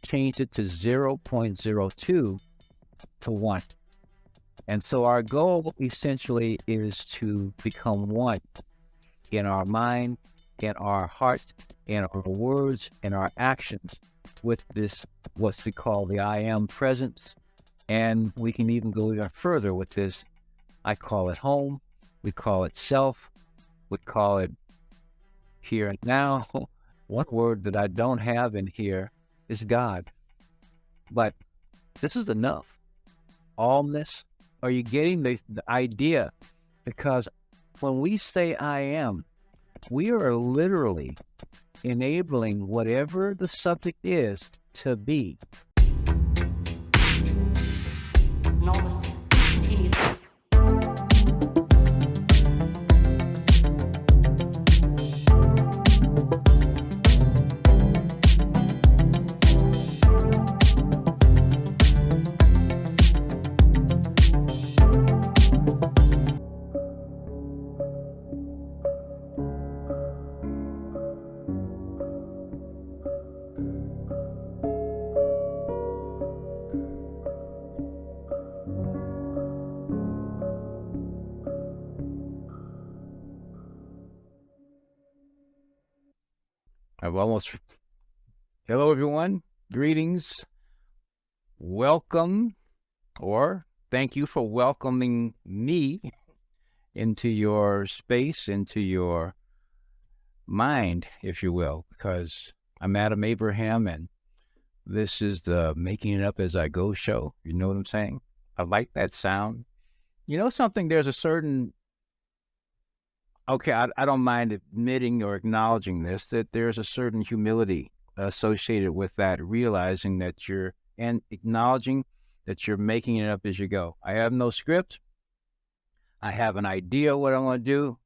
change it to 0.02 to 1. And so our goal essentially is to become one in our mind, in our hearts, in our words, in our actions with this, what we call the I am presence. And we can even go even further with this. I call it home. We call it self. We call it here and now. One word that I don't have in here is God. But this is enough. Allness. Are you getting the idea? Because when we say I am, we are literally enabling whatever the subject is to be. Enormous, instantaneous. I've almost. Hello, everyone. Greetings. Welcome, or thank you for welcoming me into your space, into your mind, if you will, because I'm Adam Abraham, and this is the Making It Up As I Go show. You know what I'm saying? I like that sound. You know something? There's a certain, I don't mind admitting or acknowledging this, that there's a certain humility associated with that, realizing that and acknowledging that you're making it up as you go. I have no script. I have an idea what I want to do,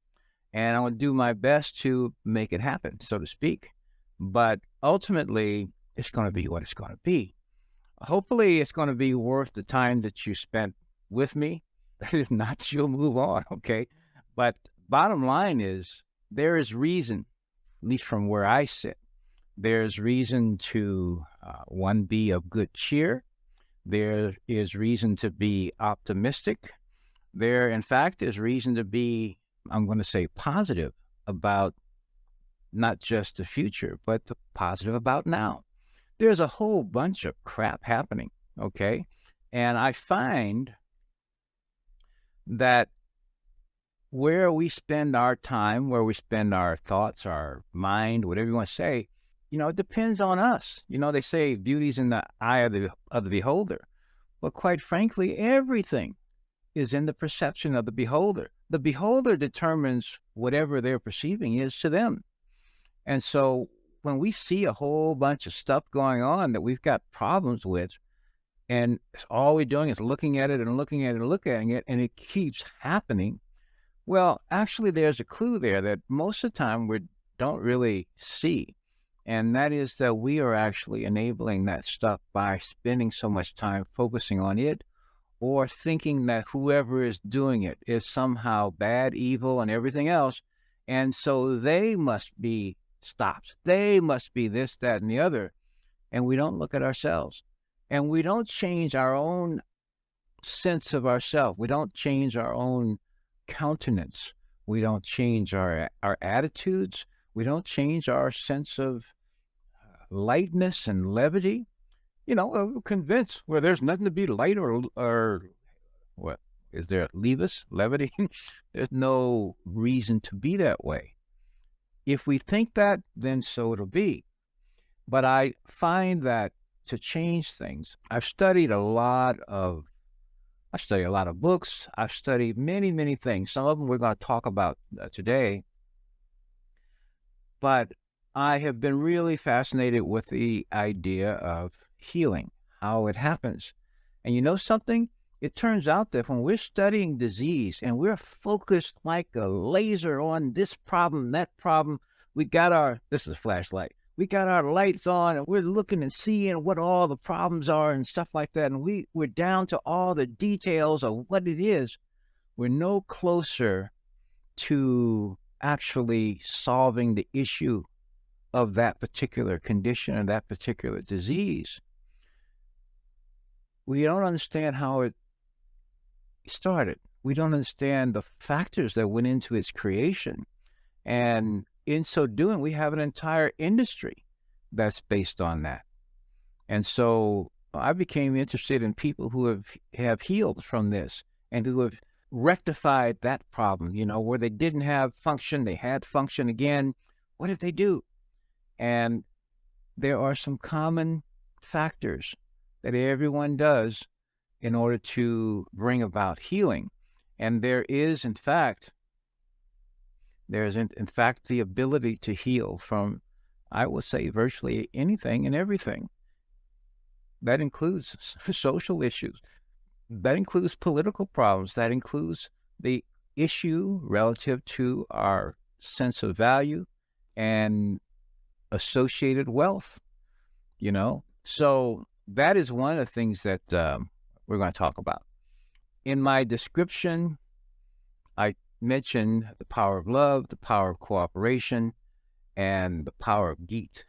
and I want to do my best to make it happen, so to speak. But ultimately, it's going to be what it's going to be. Hopefully, it's going to be worth the time that you spent with me. That is not, you'll move on, okay? But bottom line is, there is reason, at least from where I sit, there's reason to, one, be of good cheer. There is reason to be optimistic. There, in fact, is reason to be, I'm going to say, positive about not just the future, but the positive about now. There's a whole bunch of crap happening, okay? And I find that where we spend our time, where we spend our thoughts, our mind, whatever you want to say, it depends on us. They say beauty's in the eye of the beholder. Well, quite frankly, everything is in the perception of the beholder. The beholder determines whatever they're perceiving is to them. And so when we see a whole bunch of stuff going on that we've got problems with, and all we're doing is looking at it and looking at it and looking at it, and it keeps happening, well, actually, there's a clue there that most of the time we don't really see. And that is that we are actually enabling that stuff by spending so much time focusing on it, or thinking that whoever is doing it is somehow bad, evil, and everything else. And so they must be stopped. They must be this, that, and the other. And we don't look at ourselves. And we don't change our own sense of ourselves. We don't change our own countenance. We don't change our attitudes. We don't change our sense of lightness and levity. Convinced where there's nothing to be light or what is there? Levis, levity? There's no reason to be that way. If we think that, then so it'll be. But I find that to change things, I've studied a lot of books. I've studied many, many things. Some of them we're going to talk about today. But I have been really fascinated with the idea of healing, how it happens. And you know something? It turns out that when we're studying disease and we're focused like a laser on this problem, that problem, this is a flashlight, we got our lights on and we're looking and seeing what all the problems are and stuff like that. And we're down to all the details of what it is. We're no closer to actually solving the issue of that particular condition or that particular disease, we don't understand how it started. We don't understand the factors that went into its creation. And in so doing, we have an entire industry that's based on that. And so I became interested in people who have healed from this and who have rectified that problem, where they didn't have function, they had function again. What did they do? And there are some common factors that everyone does in order to bring about healing. And there is in fact the ability to heal from, I would say, virtually anything and everything. That includes social issues. That includes political problems. That includes the issue relative to our sense of value and associated wealth, So that is one of the things that we're going to talk about. In my description, I mentioned the power of love, the power of cooperation, and the power of Geet.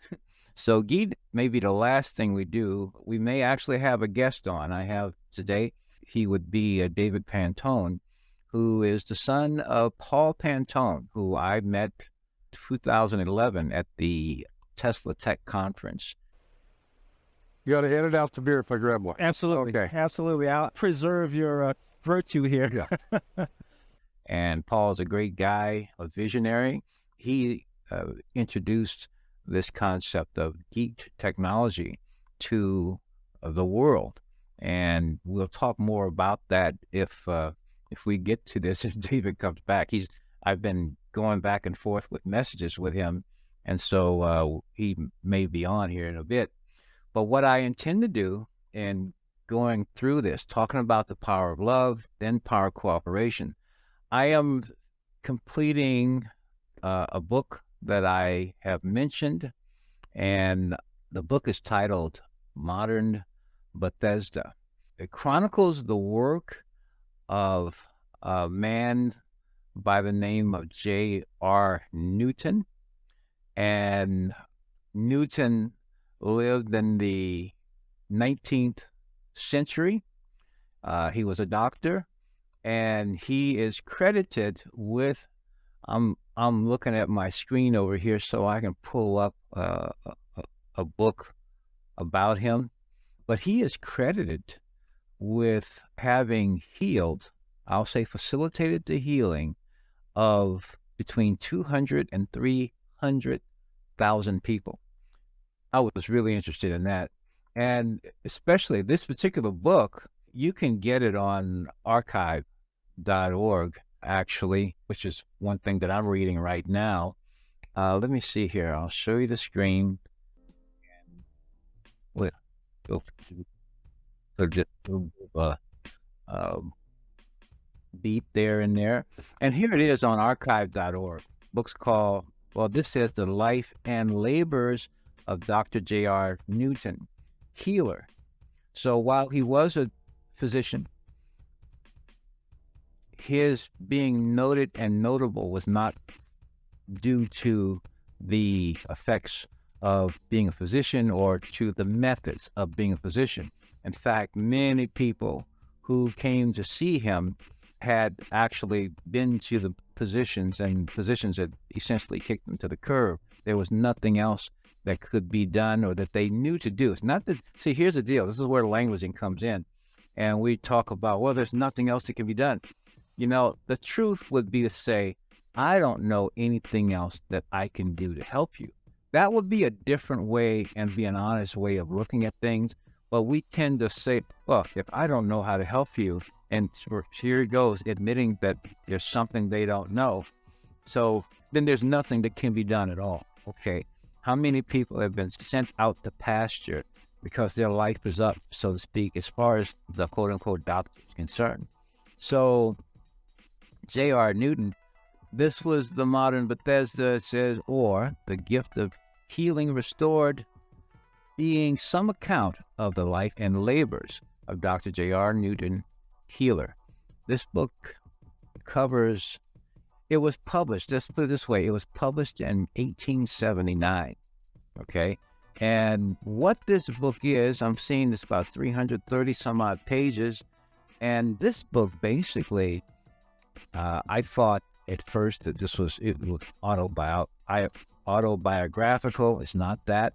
So Geet may be the last thing we do. We may actually have a guest on. I have today. He would be David Pantone, who is the son of Paul Pantone, who I met 2011 at the Tesla Tech Conference. You got to edit out the beer if I grab one. Absolutely. Okay. Absolutely. I'll preserve your virtue here. Yeah. And Paul's a great guy, a visionary. He introduced this concept of geek technology to the world. And we'll talk more about that if we get to this, if David comes back. I've been going back and forth with messages with him, and so he may be on here in a bit. But what I intend to do in going through this, talking about the power of love, then power of cooperation, I am completing a book that I have mentioned, and the book is titled Modern Bethesda. It chronicles the work of a man by the name of J.R. Newton. And Newton lived in the 19th century. He was a doctor, and he is credited with, I'm looking at my screen over here so I can pull up a book about him, but he is credited with having healed, I'll say facilitated the healing of between 200 and 300,000 people. I was really interested in that. And especially this particular book, you can get it on archive.org, actually, which is one thing that I'm reading right now. Let me see here. I'll show you the screen. Wait, beat there and there. And here it is on archive.org. Book's called, this says The Life and Labors of Dr. J.R. Newton, Healer. So while he was a physician, his being noted and notable was not due to the effects of being a physician or to the methods of being a physician. In fact, many people who came to see him had actually been to the physicians, and physicians had essentially kicked them to the curb. There was nothing else that could be done or that they knew to do. It's not that, see, here's the deal. This is where languaging comes in. And we talk about, there's nothing else that can be done. The truth would be to say, I don't know anything else that I can do to help you. That would be a different way and be an honest way of looking at things. But we tend to say, if I don't know how to help you, and here it goes, admitting that there's something they don't know. So then there's nothing that can be done at all. Okay. How many people have been sent out to pasture because their life is up, so to speak, as far as the quote unquote doctor is concerned? So J.R. Newton, this was the modern Bethesda, it says, or the gift of healing restored, being some account of the life and labors of Dr. J.R. Newton, Healer. This book covers, it was published, let's put it this way, it was published in 1879. Okay. And what this book is, I'm seeing this about 330 some odd pages. And this book basically, I thought at first that it was autobiographical. It's not that.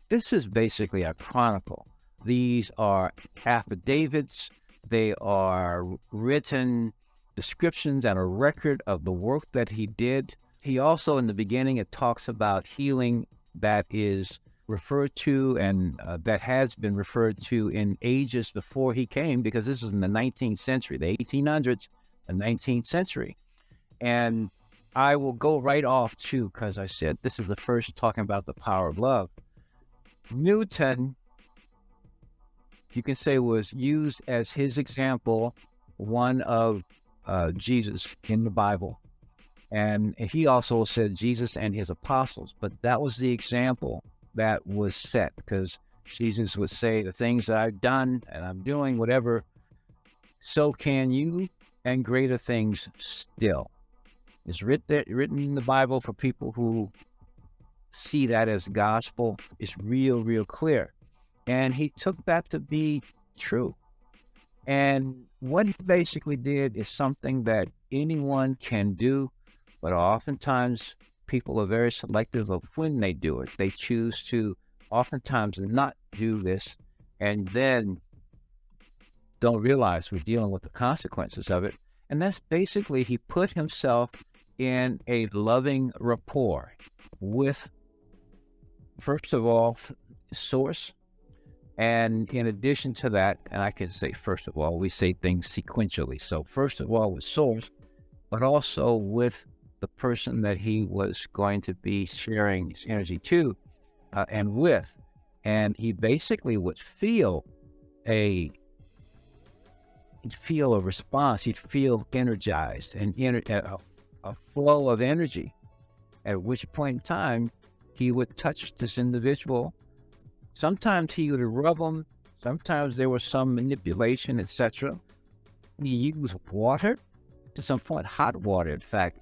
This is basically a chronicle. These are affidavits. They are written descriptions and a record of the work that he did. He also, in the beginning, it talks about healing that is referred to and that has been referred to in ages before he came, because this is in the 19th century, the 1800s, the 19th century. And I will go right off too, because I said this is the first talking about the power of love. Newton, you can say, was used as his example, one of Jesus in the Bible. And he also said Jesus and his apostles, but that was the example that was set, because Jesus would say, the things that I've done and I'm doing, whatever, so can you, and greater things still. It's written in the Bible for people who see that as gospel. It's real clear. And he took that to be true. And what he basically did is something that anyone can do, but oftentimes people are very selective of when they do it. They choose to oftentimes not do this and then don't realize we're dealing with the consequences of it. And that's basically, he put himself in a loving rapport with, first of all, source. And in addition to that, and I can say, first of all, we say things sequentially. So first of all with source, but also with the person that he was going to be sharing his energy to and with. And he basically would feel a response. He'd feel energized and a flow of energy, at which point in time he would touch this individual. Sometimes he would rub them. Sometimes there was some manipulation, etc. He used water, to some point hot water. In fact,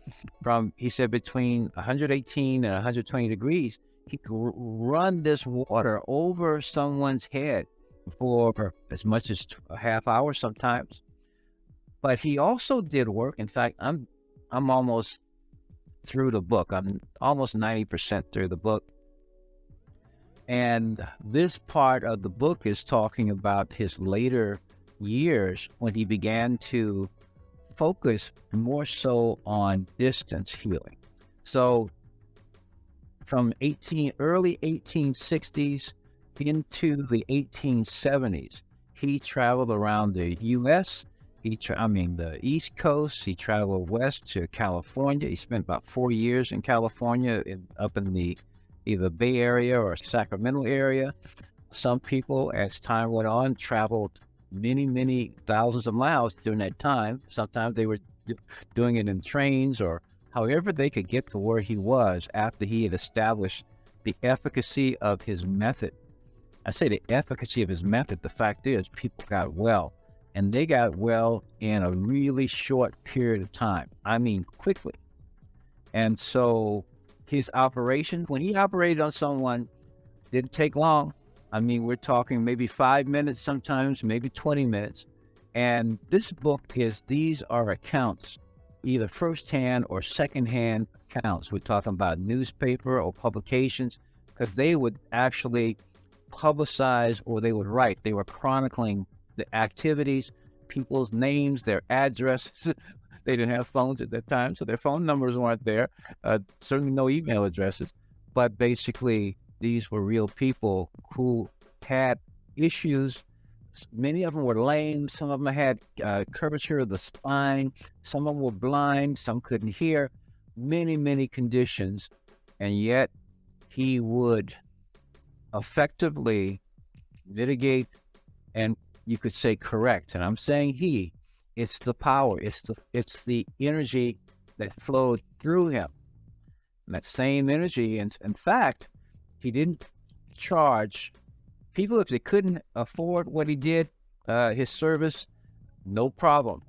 he said between 118 and 120 degrees, he could run this water over someone's head for as much as a half hour sometimes. But he also did work. In fact, I'm almost through the book. I'm almost 90% through the book. And this part of the book is talking about his later years, when he began to focus more so on distance healing. So from early 1860s into the 1870s, he traveled around the U.S. The East Coast. He traveled west to California. He spent about 4 years in California, up in the either Bay Area or Sacramento area. Some people, as time went on, traveled many thousands of miles during that time. Sometimes they were doing it in trains, or however they could get to where he was after he had established the efficacy of his method. I say the efficacy of his method. The fact is, people got well, and they got well in a really short period of time. I mean, quickly. And so his operation, when he operated on someone, didn't take long. I mean, we're talking maybe 5 minutes, sometimes maybe 20 minutes. And this book these are accounts, either firsthand or secondhand accounts. We're talking about newspaper or publications, because they would actually publicize, or they would write. They were chronicling the activities, people's names, their addresses. They didn't have phones at that time, so their phone numbers weren't there. Certainly no email addresses. But basically, these were real people who had issues. Many of them were lame. Some of them had curvature of the spine. Some of them were blind. Some couldn't hear. Many conditions. And yet he would effectively mitigate, and you could say correct. And I'm saying it's the power. It's the energy that flowed through him. And that same energy, and in fact, he didn't charge people if they couldn't afford what he did, his service, no problem.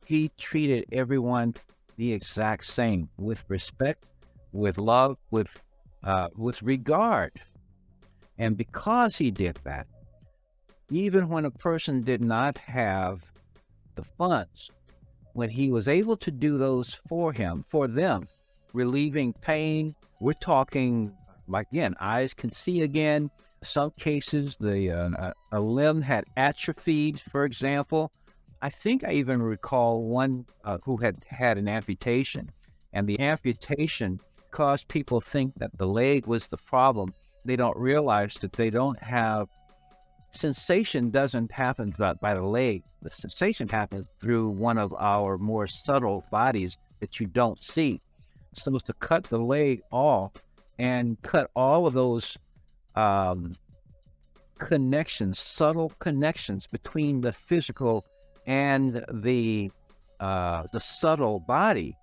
He treated everyone the exact same, with respect, with love, with with regard. And because he did that, even when a person did not have the funds, when he was able to do those for them, relieving pain, we're talking, like, again, eyes can see again. Some cases, a limb had atrophied, for example. I think I even recall one who had an amputation, and the amputation caused people to think that the leg was the problem. They don't realize that they don't have sensation doesn't happen by the leg. The sensation happens through one of our more subtle bodies that you don't see. So to cut the leg off and cut all of those um, connections, subtle connections between the physical and the subtle body,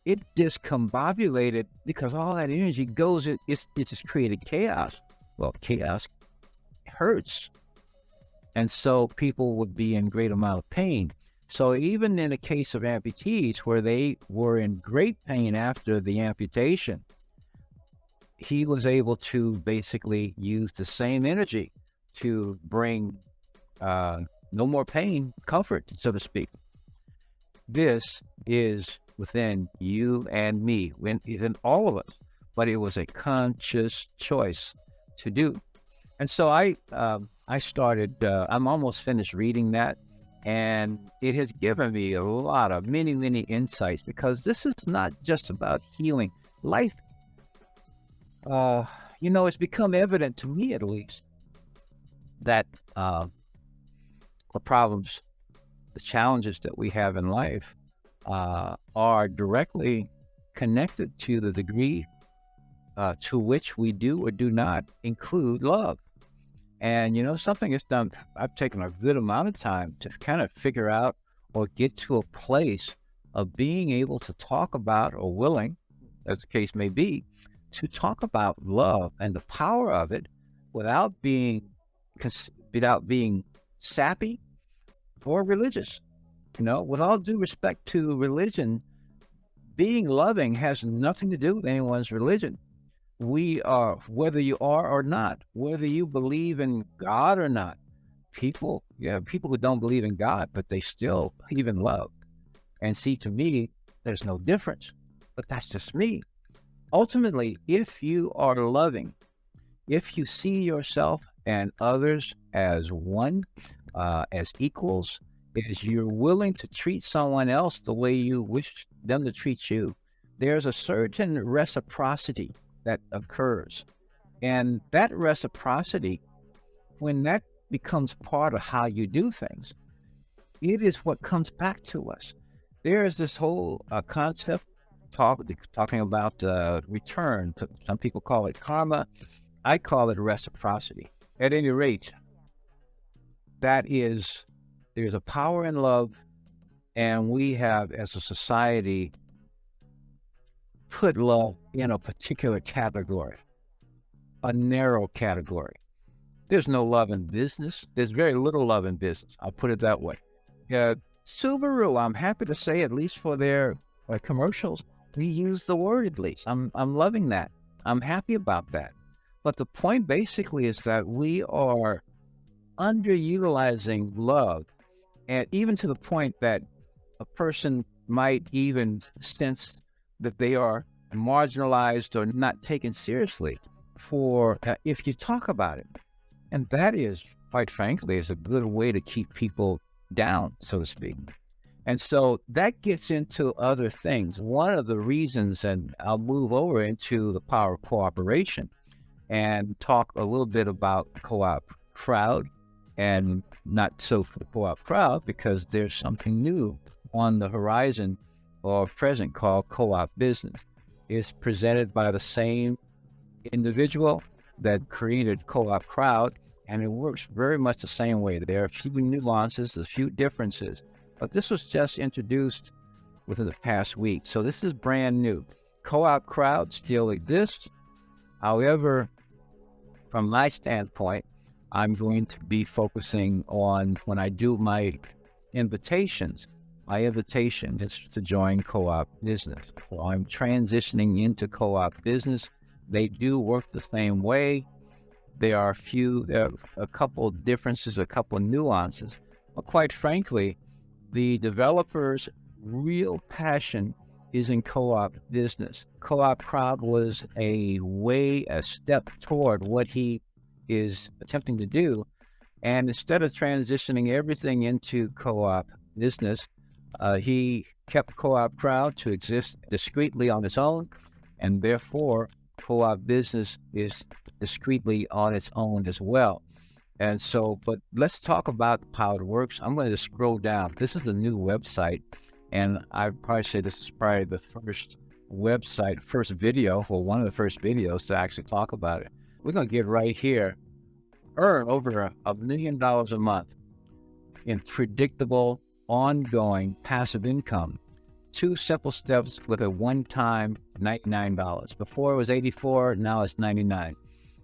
it discombobulated because all that energy goes. It just created chaos. Well, chaos hurts, and so people would be in great amount of pain. So even in the case of amputees, where they were in great pain after the amputation, he was able to basically use the same energy to bring no more pain, comfort, so to speak. This is within you and me, within all of us, but it was a conscious choice to do. And so I started. I'm almost finished reading that, and it has given me a lot of many insights, because this is not just about healing life. It's become evident to me, at least, that the problems, the challenges that we have in life are directly connected to the degree to which we do or do not include love. And something is done. I've taken a good amount of time to kind of figure out or get to a place of being able to talk about, or willing, as the case may be, to talk about love and the power of it without being sappy or religious. With all due respect to religion, being loving has nothing to do with anyone's religion. We are, whether you are or not, whether you believe in God or not, people who don't believe in God, but they still believe in love. And see, to me, there's no difference, but that's just me. Ultimately, if you are loving, if you see yourself and others as one, as equals, as you're willing to treat someone else the way you wish them to treat you, there's a certain reciprocity that occurs. And that reciprocity, when that becomes part of how you do things, it is what comes back to us. There is this whole concept talking about return. Some people call it karma. I call it reciprocity. At any rate, there's a power in love, and we have, as a society, put love in a particular category, a narrow category. There's no love in business. There's very little love in business. I'll put it that way. Subaru, I'm happy to say, at least for their commercials, we use the word at least. I'm loving that. I'm happy about that. But the point basically is that we are underutilizing love, and even to the point that a person might even sense that they are marginalized or not taken seriously for if you talk about it. And that is, quite frankly, is a good way to keep people down, so to speak. And so that gets into other things. One of the reasons, and I'll move over into the power of cooperation and talk a little bit about co-op crowd, and not so for the co-op crowd, because there's something new on the horizon or present called co-op business. It's presented by the same individual that created co-op crowd, and it works very much the same way. There are a few nuances, a few differences, but this was just introduced within the past week. So this is brand new. Co-op crowd still exists. However, from my standpoint, I'm going to be focusing on, when I do my invitations, my invitation is to join co-op business. So I'm transitioning into co-op business, They do work the same way. There are a couple differences, a couple nuances. But quite frankly, the developer's real passion is in co-op business. Co-op crowd was a step toward what he is attempting to do. And instead of transitioning everything into co-op business, he kept co-op crowd to exist discreetly on its own, and therefore co-op business is discreetly on its own as well. And so, but let's talk about how it works. I'm going to scroll down. This is a new website, and I'd probably say this is probably the first video, or one of the first videos to actually talk about it. We're going to get right here. Earn over $1 million a month in predictable, ongoing passive income. 2 simple steps with a one-time $99. Before it was $84, now it's $99.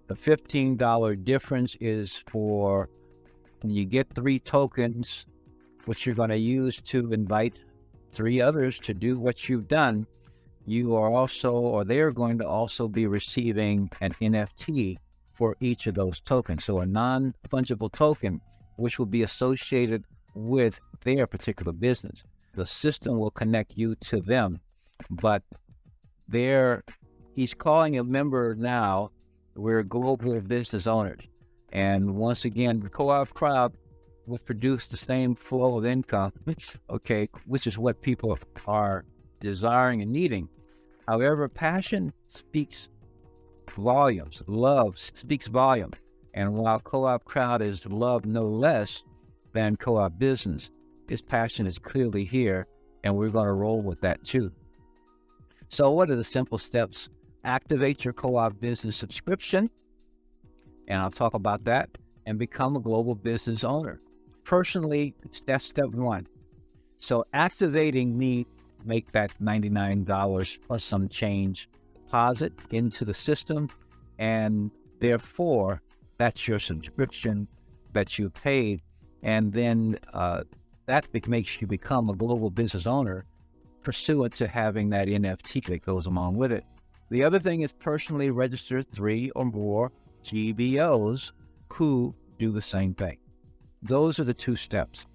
The $15 difference is for when you get 3 tokens, which you're going to use to invite 3 others to do what you've done. You are also, or they're going to also be receiving an NFT for each of those tokens. So a non-fungible token, which will be associated with their particular business. The system will connect you to them, but he's calling a member now. We're global business owners. And once again, the co-op crowd will produce the same flow of income, okay, which is what people are desiring and needing. However, passion speaks volumes. Love speaks volume. And while co-op crowd is loved no less than co-op business, his passion is clearly here, and we're going to roll with that too. So what are the simple steps? Activate your co-op business subscription, and I'll talk about that, and become a global business owner. Personally, that's step 1. So activating me, make that $99 plus some change deposit into the system, and therefore that's your subscription that you paid, and then that makes you become a global business owner pursuant to having that NFT that goes along with it. The other thing is personally register 3 or more GBOs who do the same thing. Those are the 2 steps.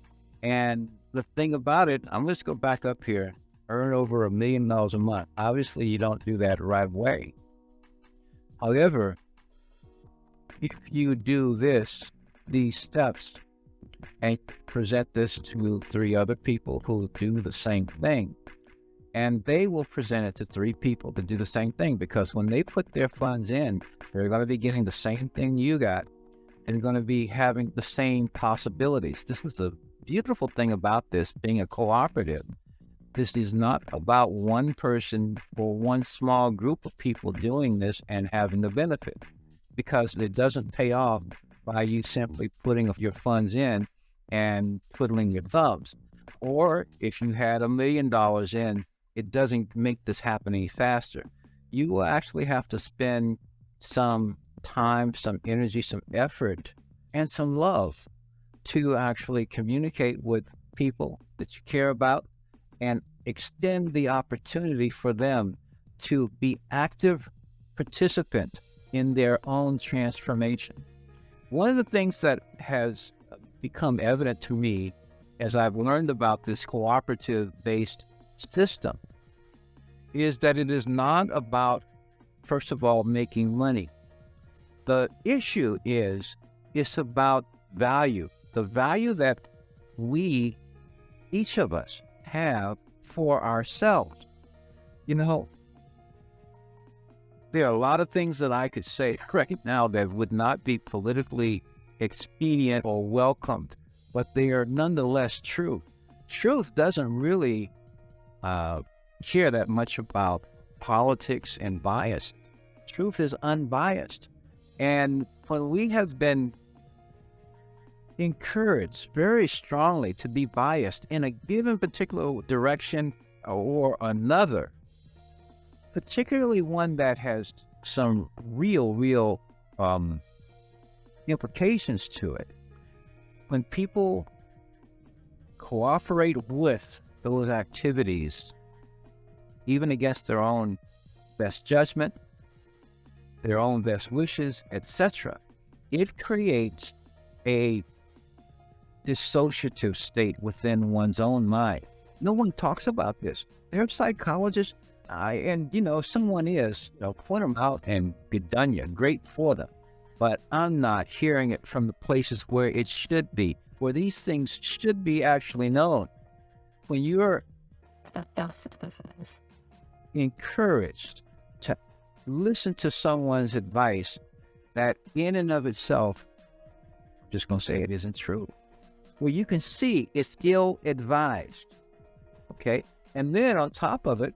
And the thing about it, I'm just go back up here, earn over $1 million a month. Obviously, you don't do that right away. However, if you do these steps, and present this to 3 other people who do the same thing, and they will present it to 3 people to do the same thing, because when they put their funds in, they're going to be getting the same thing you got, and going to be having the same possibilities. This is the beautiful thing about this being a cooperative. This is not about one person or one small group of people doing this and having the benefit, because it doesn't pay off by you simply putting your funds in and twiddling your thumbs. Or if you had $1 million in, it doesn't make this happen any faster. You will actually have to spend some time, some energy, some effort, and some love to actually communicate with people that you care about and extend the opportunity for them to be active participant in their own transformation. One of the things that has become evident to me as I've learned about this cooperative-based system is that it is not about, first of all, making money. The issue is, it's about value, the value that we, each of us, have for ourselves. You know, there are a lot of things that I could say right now that would not be politically expedient or welcomed, but they are nonetheless true. Truth doesn't really care that much about politics and bias. Truth is unbiased. And when we have been encouraged very strongly to be biased in a given particular direction or another, particularly one that has some real implications to it, when people cooperate with those activities, even against their own best judgment, their own best wishes, etc., it creates a dissociative state within one's own mind. No one talks about this. There are psychologists, and someone is, point them out and get done you. Great for them. But I'm not hearing it from the places where it should be, where these things should be actually known. When you're encouraged to listen to someone's advice that in and of itself, I'm just going to say it isn't true, where you can see it's ill-advised, okay? And then on top of it,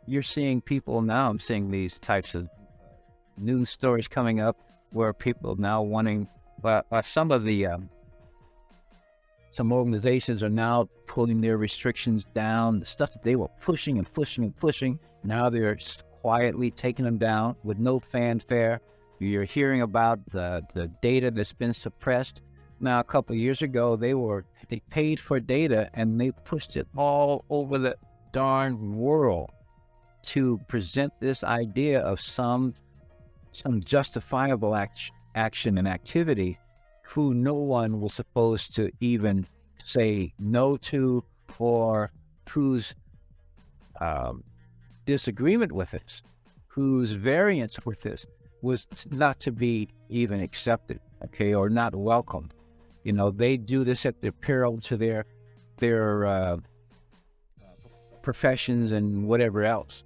you're seeing people now, I'm seeing these types of news stories coming up where people now wanting, some organizations are now pulling their restrictions down. The stuff that they were pushing and pushing and pushing, now they're quietly taking them down with no fanfare. You're hearing about the data that's been suppressed. Now, a couple of years ago, they paid for data and they pushed it all over the darn world to present this idea of some justifiable action and activity who no one was supposed to even say no to, or whose disagreement with it, whose variance with this was not to be even accepted, okay, or not welcomed. They do this at the peril to their professions and whatever else.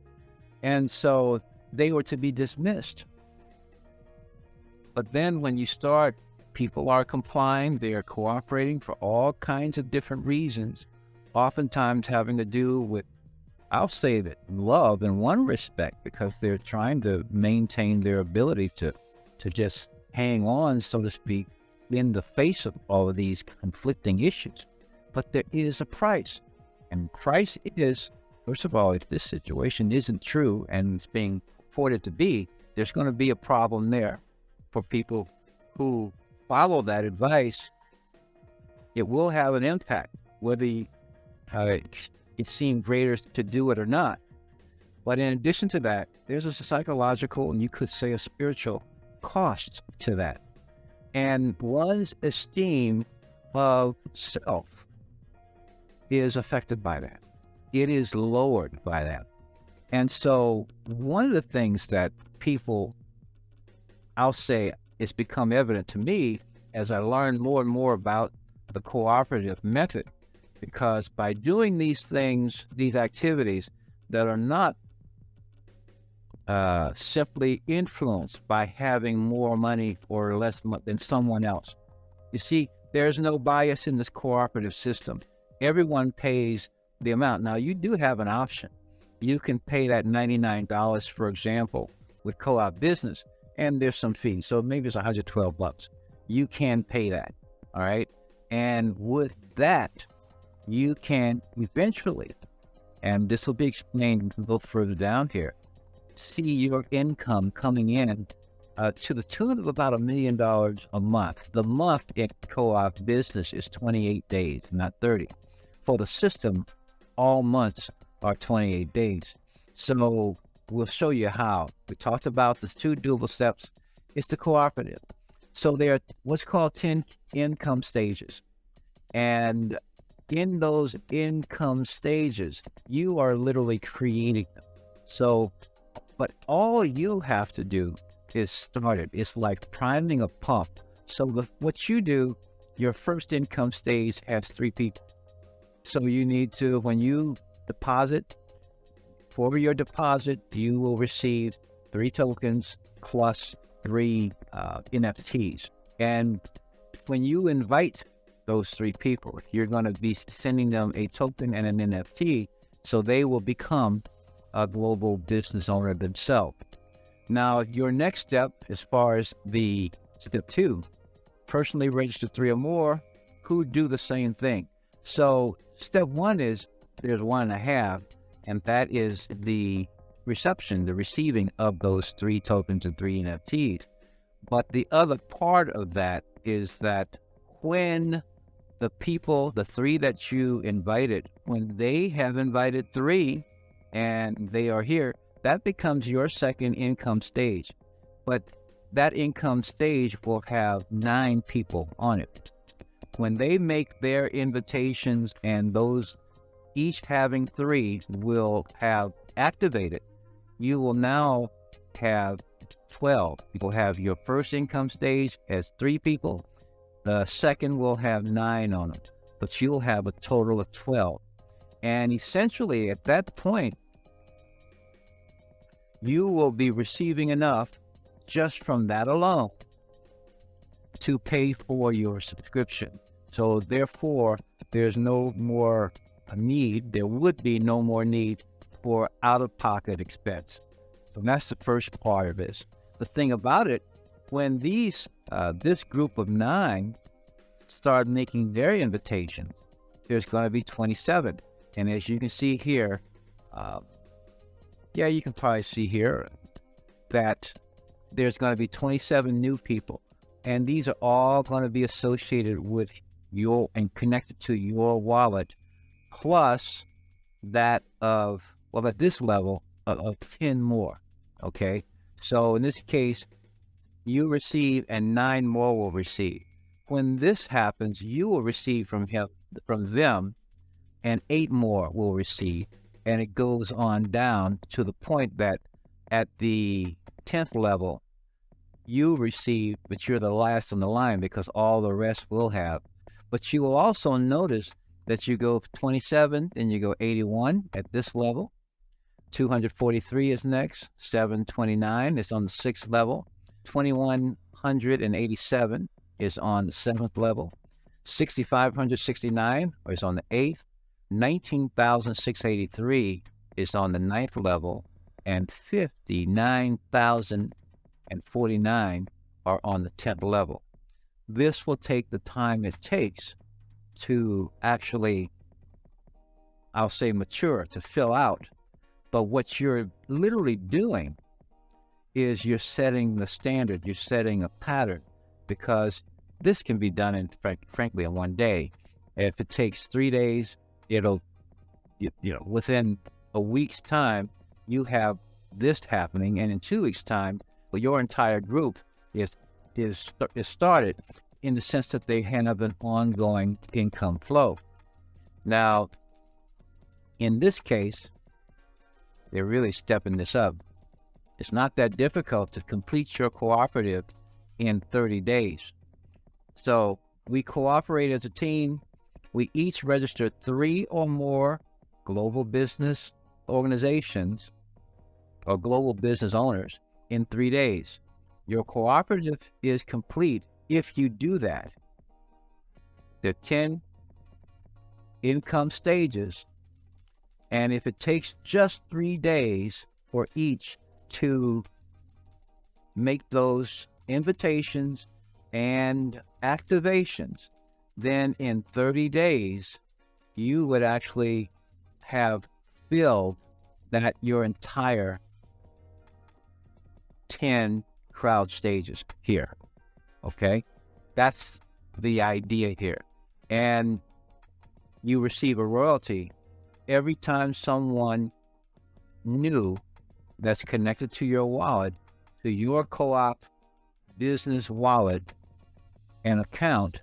And so they were to be dismissed. But then when you start, people are complying, they are cooperating for all kinds of different reasons, oftentimes having to do with, I'll say that, love in one respect, because they're trying to maintain their ability to just hang on, so to speak, in the face of all of these conflicting issues. But there is a price. And price is, first of all, if this situation isn't true and it's being reported to be, there's going to be a problem there for people who follow that advice. It will have an impact, whether it seemed greater to do it or not. But in addition to that, there's a psychological, and you could say a spiritual, cost to that. And one's esteem of self is affected by that. It is lowered by that. And so one of the things that people, I'll say, it's become evident to me as I learn more and more about the cooperative method, because by doing these things, these activities that are not simply influenced by having more money or less than someone else. You see, there's no bias in this cooperative system. Everyone pays the amount. Now, you do have an option. You can pay that $99, for example, with CoopBusiness, and there's some fees. So maybe it's $112. You can pay that, all right? And with that, you can eventually, and this will be explained a little further down here, see your income coming in to the tune of about $1 million a month. The month in CoopBusiness is 28 days, not 30. For the system, all months are 28 days. So we'll show you how. We talked about the 2 doable steps. It's the cooperative. So there are what's called 10 income stages. And in those income stages, you are literally creating them. So, but all you have to do is start it. It's like priming a pump. So what you do, your first income stage has 3 people. So you need to, when you deposit, for your deposit, you will receive 3 tokens plus 3 NFTs. And when you invite those 3 people, you're going to be sending them a token and an NFT, so they will become a global business owner themselves. Now, your next step, as far as the step 2, personally register 3 or more who do the same thing. So step 1 is there's 1.5, and that is the reception, the receiving of those 3 tokens and 3 NFTs. But the other part of that is that when the people, the 3 that you invited, when they have invited 3 and they are here, that becomes your second income stage. but that income stage will have 9 people on it. When they make their invitations, and those each having 3 will have activated, you will now have 12. You will have your first income stage as 3 people. The second will have 9 on it, but you'll have a total of 12. And essentially, at that point, you will be receiving enough just from that alone to pay for your subscription. So therefore, there's no more need, there would be no more need for out-of-pocket expense. So that's the first part of this. The thing about it, when this group of 9 start making their invitations, there's going to be 27. And as you can see here, you can probably see here that there's going to be 27 new people. And these are all going to be associated with your and connected to your wallet, plus that of, well, at this level, of 10 more. Okay. So in this case, you receive and 9 more will receive. When this happens, you will receive from them, and 8 more will receive. And it goes on down to the point that at the 10th level, you receive, but you're the last on the line because all the rest will have. But you will also notice that you go 27, then you go 81 at this level. 243 is next. 729 is on the 6th level. 2187 is on the 7th level. 6569 is on the 8th. 19,683 is on the 9th level, and 59,049 are on the 10th level. This will take the time it takes to actually, I'll say, mature, to fill out. But what you're literally doing is you're setting the standard, you're setting a pattern, because this can be done frankly in one day. If it takes 3 days, it'll, within a week's time, you have this happening, and in 2 weeks' time, your entire group is started, in the sense that they have an ongoing income flow. Now, in this case, they're really stepping this up. It's not that difficult to complete your cooperative in 30 days. So we cooperate as a team. We each register 3 or more global business organizations or global business owners in 3 days. Your cooperative is complete if you do that. There are 10 income stages, and if it takes just 3 days for each to make those invitations and activations, then in 30 days, you would actually have filled that your entire 10 crowd stages here. Okay? That's the idea here. And you receive a royalty every time someone new that's connected to your wallet, to your co-op business wallet and account,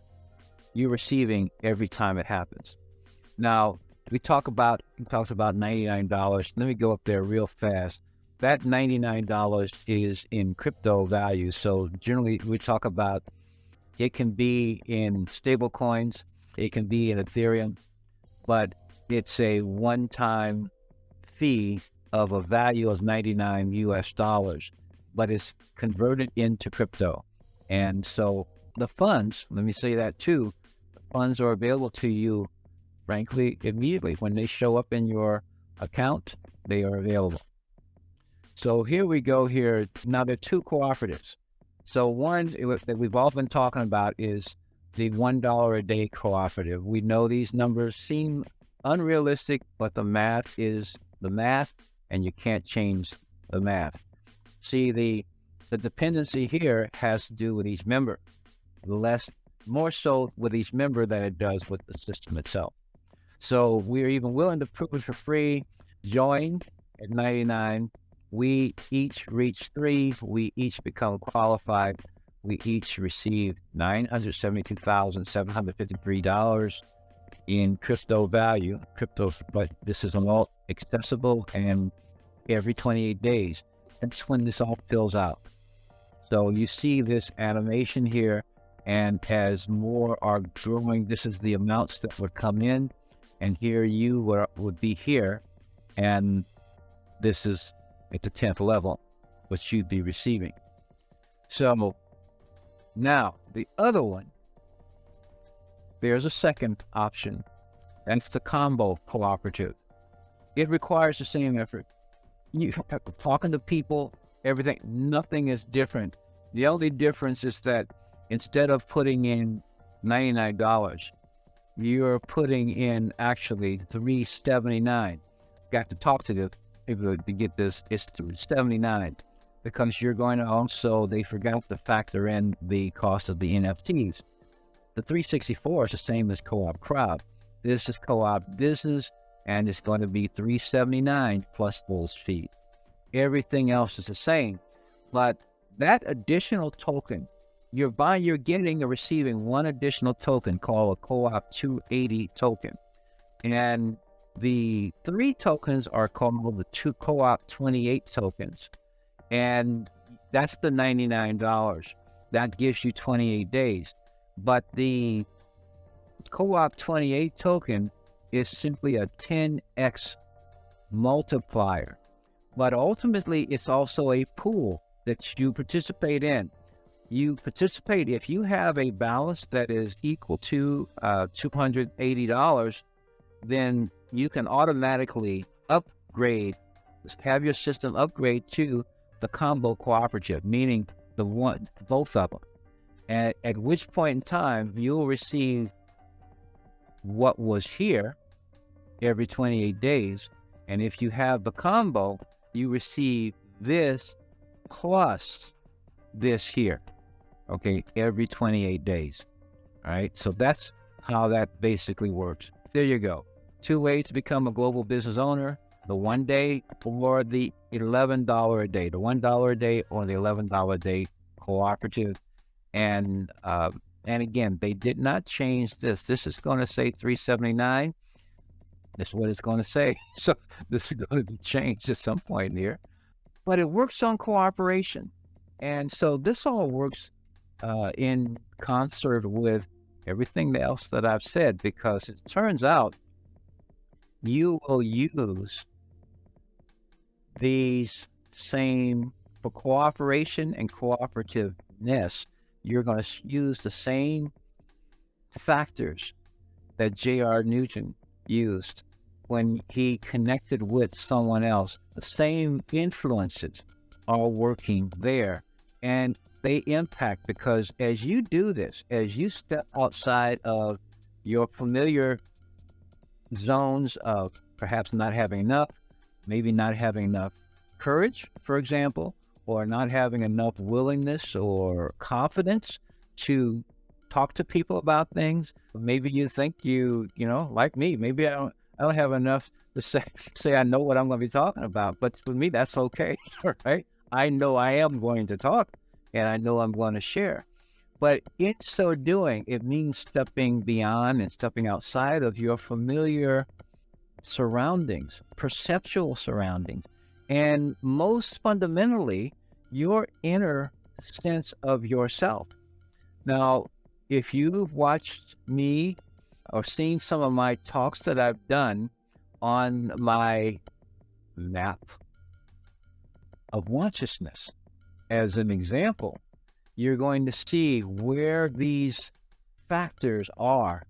you're receiving every time it happens. Now, we talked about $99. Let me go up there real fast. That $99 is in crypto value. So generally we talk about, it can be in stable coins, it can be in Ethereum, but it's a one-time fee of a value of $99 US, but it's converted into crypto. And so the funds, let me say that too, the funds are available to you, frankly, immediately. When they show up in your account, they are available. So here we go here. Now there are 2 cooperatives. So one that we've all been talking about is the $1 a day cooperative. We know these numbers seem unrealistic, but the math is the math, and you can't change the math. See, the dependency here has to do with each member, more so with each member than it does with the system itself. So we're even willing to prove it for free. Join at $99, We each reach 3. We each become qualified. We each receive $972,753 in crypto value. Crypto, but this is all accessible and every 28 days. That's when this all fills out. So you see this animation here, and as more are growing, this is the amounts that would come in, and here you would be here, and this is at the 10th level, what you'd be receiving. So now the other one, there's a second option. That's the combo cooperative. It requires the same effort. You talking to people, everything, nothing is different. The only difference is that instead of putting in $99, you're putting in actually $379. Got to talk to the people to get this. It's $379 because you're going to also, they forgot to factor in the cost of the NFTs. The $364 is the same as Co-op Crowd. This is Co-op Business, and it's going to be $379 plus those fees. Everything else is the same, but that additional token, you're getting or receiving one additional token called a Co-op 280 token, and the 3 tokens are called the Co-op 28 tokens, and that's the $99. That gives you 28 days, but the Co-op 28 token is simply a 10x multiplier. But ultimately, it's also a pool that you participate in. You participate if you have a balance that is equal to $280, then you can automatically upgrade, have your system upgrade to the combo cooperative, meaning both of them. And at which point in time, you'll receive what was here every 28 days. And if you have the combo, you receive this plus this here, okay, every 28 days. All right, so that's how that basically works. There you go. 2 ways to become a global business owner: the 1 day or the $11 a day, the $1 a day or the $11 a day cooperative. And again, they did not change this. This is going to say $379. That's what it's going to say. So this is going to be changed at some point here. But it works on cooperation. And so this all works in concert with everything else that I've said, because it turns out you will use these same, for cooperation and cooperativeness, you're going to use the same factors that J.R. Newton used when he connected with someone else. The same influences are working there, and they impact, because as you do this, as you step outside of your familiar zones of perhaps not having enough, maybe not having enough courage, for example, or not having enough willingness or confidence to talk to people about things. Maybe you think like me, maybe I don't have enough to say I know what I'm going to be talking about. But for me, that's okay, right? I know I am going to talk, and I know I'm going to share. But in so doing, it means stepping beyond and stepping outside of your familiar surroundings, perceptual surroundings, and most fundamentally, your inner sense of yourself. Now, if you've watched me or seen some of my talks that I've done on my map of consciousness, as an example, you're going to see where these factors are,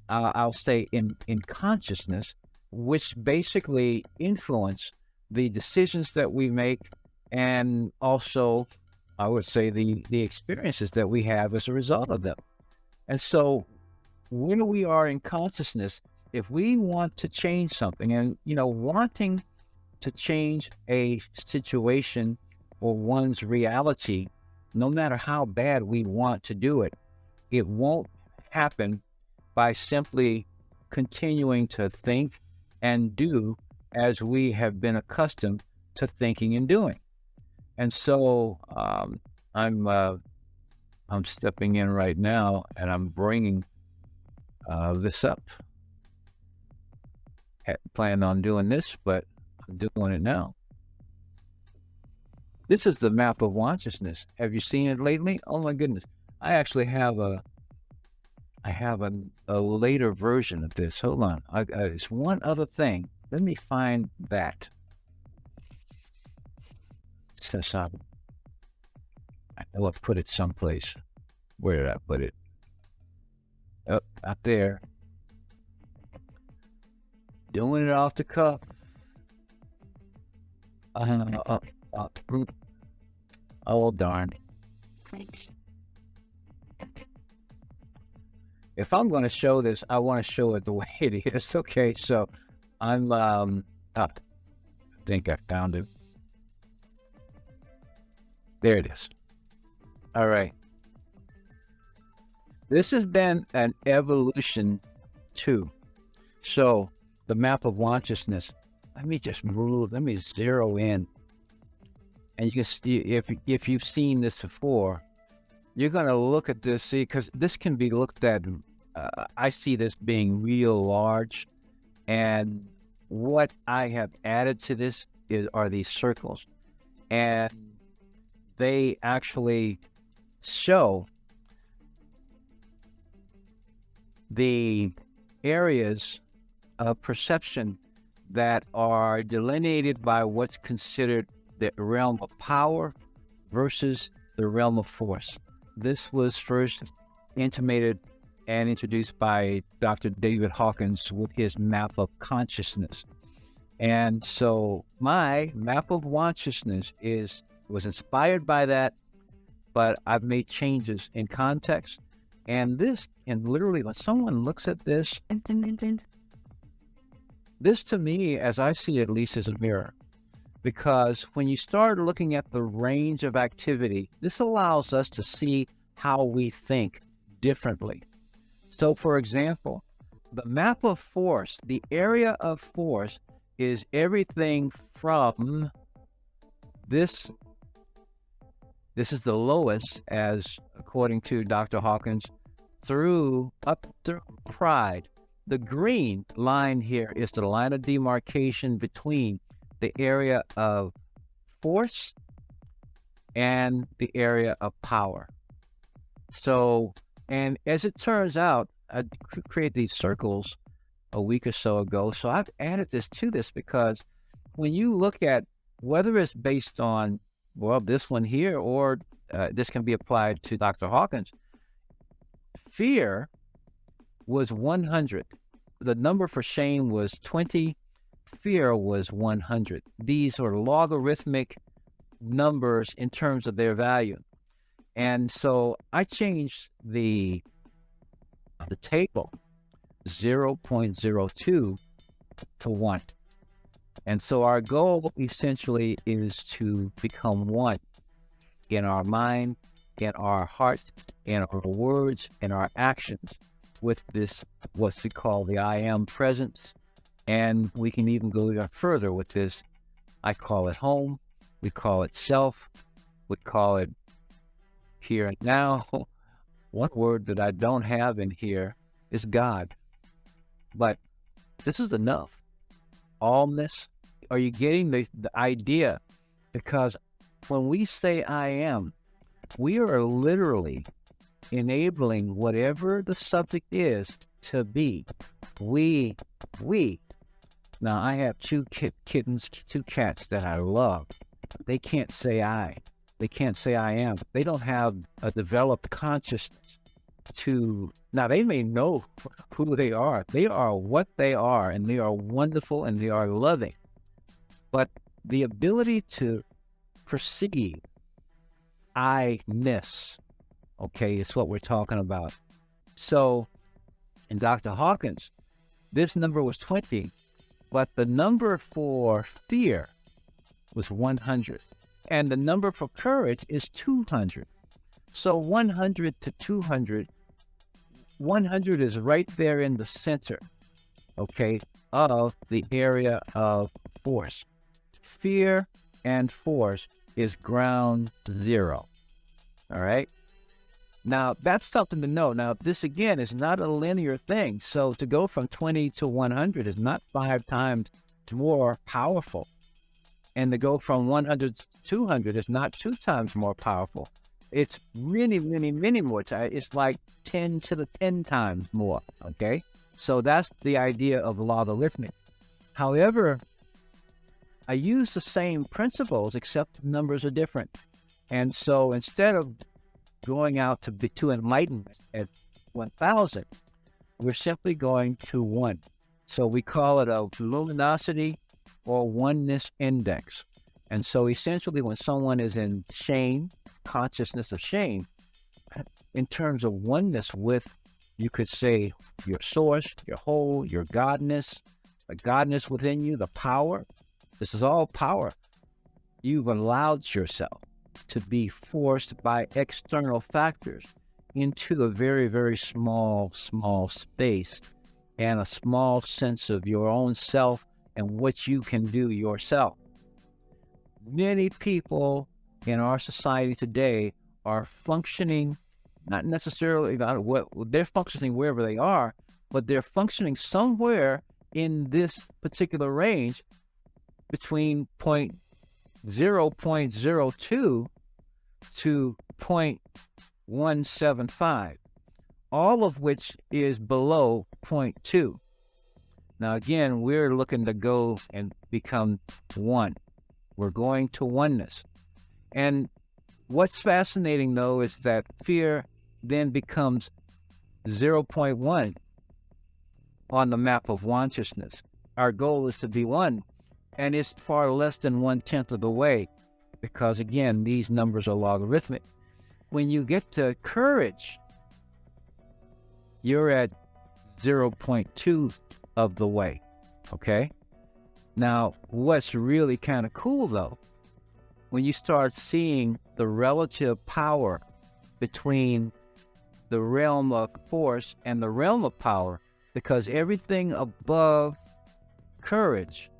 I'll say in consciousness, which basically influence the decisions that we make, and also, I would say, the experiences that we have as a result of them. And so when we are in consciousness, if we want to change something, and wanting to change a situation or one's reality, no matter how bad we want to do it, it won't happen by simply continuing to think and do as we have been accustomed to thinking and doing. And so I'm stepping in right now, and I'm bringing this up. Hadn't planned on doing this, but I'm doing it now. This is the map of consciousness. Have you seen it lately? Oh my goodness! I actually have a later version of this. Hold on. It's one other thing. Let me find that. Since I know I put it someplace. Where did I put it? Oh, out there. Doing it off the cuff. Oh, darn. If I'm going to show this, I want to show it the way it is. Okay, so I'm I think I found it. There it is. All right. This has been an evolution too. So the map of consciousness, let me just move, let me zero in. And you can see, if you've seen this before, you're going to look at this, see, because this can be looked at, I see this being real large. And what I have added to this are these circles. And they actually show the areas of perception that are delineated by what's considered the realm of power versus the realm of force. This was first intimated and introduced by Dr. David Hawkins with his map of consciousness. And so my map of consciousness was inspired by that, but I've made changes in context. And this, and literally when someone looks at this, this to me, as I see it at least, is a mirror. Because when you start looking at the range of activity, this allows us to see how we think differently. So for example, the map of force, the area of force is everything from this is the lowest, as according to Dr. Hawkins, up through pride. The green line here is the line of demarcation between the area of force and the area of power. So, and as it turns out, I created these circles a week or so ago. So I've added this to this because when you look at whether it's based on, well, this one here, or this can be applied to Dr. Hawkins, fear was 100. The number for shame was 20. Fear was 100. These are logarithmic numbers in terms of their value. And so I changed the table 0.02 to 1. And so our goal essentially is to become one in our mind, in our hearts, in our words, in our actions with this, what we call the I am presence. And we can even go even further with this. I call it home. We call it self. We call it here and now. One word that I don't have in here is God. But this is enough. Allness. Are you getting the idea? Because when we say I am, we are literally enabling whatever the subject is to be. We. Now, I have two kittens, two cats that I love. They can't say I. They can't say I am. They don't have a developed consciousness to, now they may know who they are. They are what they are, and they are wonderful, and they are loving. But the ability to perceive I-ness, okay, is what we're talking about. So, in Dr. Hawkins, this number was 20, but the number for fear was 100. And the number for courage is 200. So 100 to 200, 100 is right there in the center, okay, of the area of force. Fear and force is ground zero. All right. Now, that's something to know. Now, this again is not a linear thing. So to go from 20 to 100 is not 5 times more powerful. And to go from 100 to 200 is not 2 times more powerful. It's really, many, many more times. It's like 10 to the 10 times more. Okay. So that's the idea of logarithmic. However, I use the same principles, except the numbers are different. And so instead of going out to enlightenment at 1,000, we're simply going to 1. So we call it a luminosity or oneness index. And so essentially when someone is in shame, consciousness of shame, in terms of oneness with, you could say, your source, your whole, your godness, the godness within you, the power. This is all power. You've allowed yourself to be forced by external factors into a very, very small space and a small sense of your own self and what you can do yourself. Many people in our society today are functioning, not necessarily they're functioning wherever they are, but they're functioning somewhere in this particular range between 0.02 to 0.175, all of which is below 0.2. Now, again, we're looking to go and become 1. We're going to oneness. And what's fascinating, though, is that fear then becomes 0.1 on the map of consciousness. Our goal is to be 1, and it's far less than 1/10 of the way, because, again, these numbers are logarithmic. When you get to courage, you're at 0.2 of the way, okay? Now, what's really kind of cool, though, when you start seeing the relative power between the realm of force and the realm of power, because everything above courage,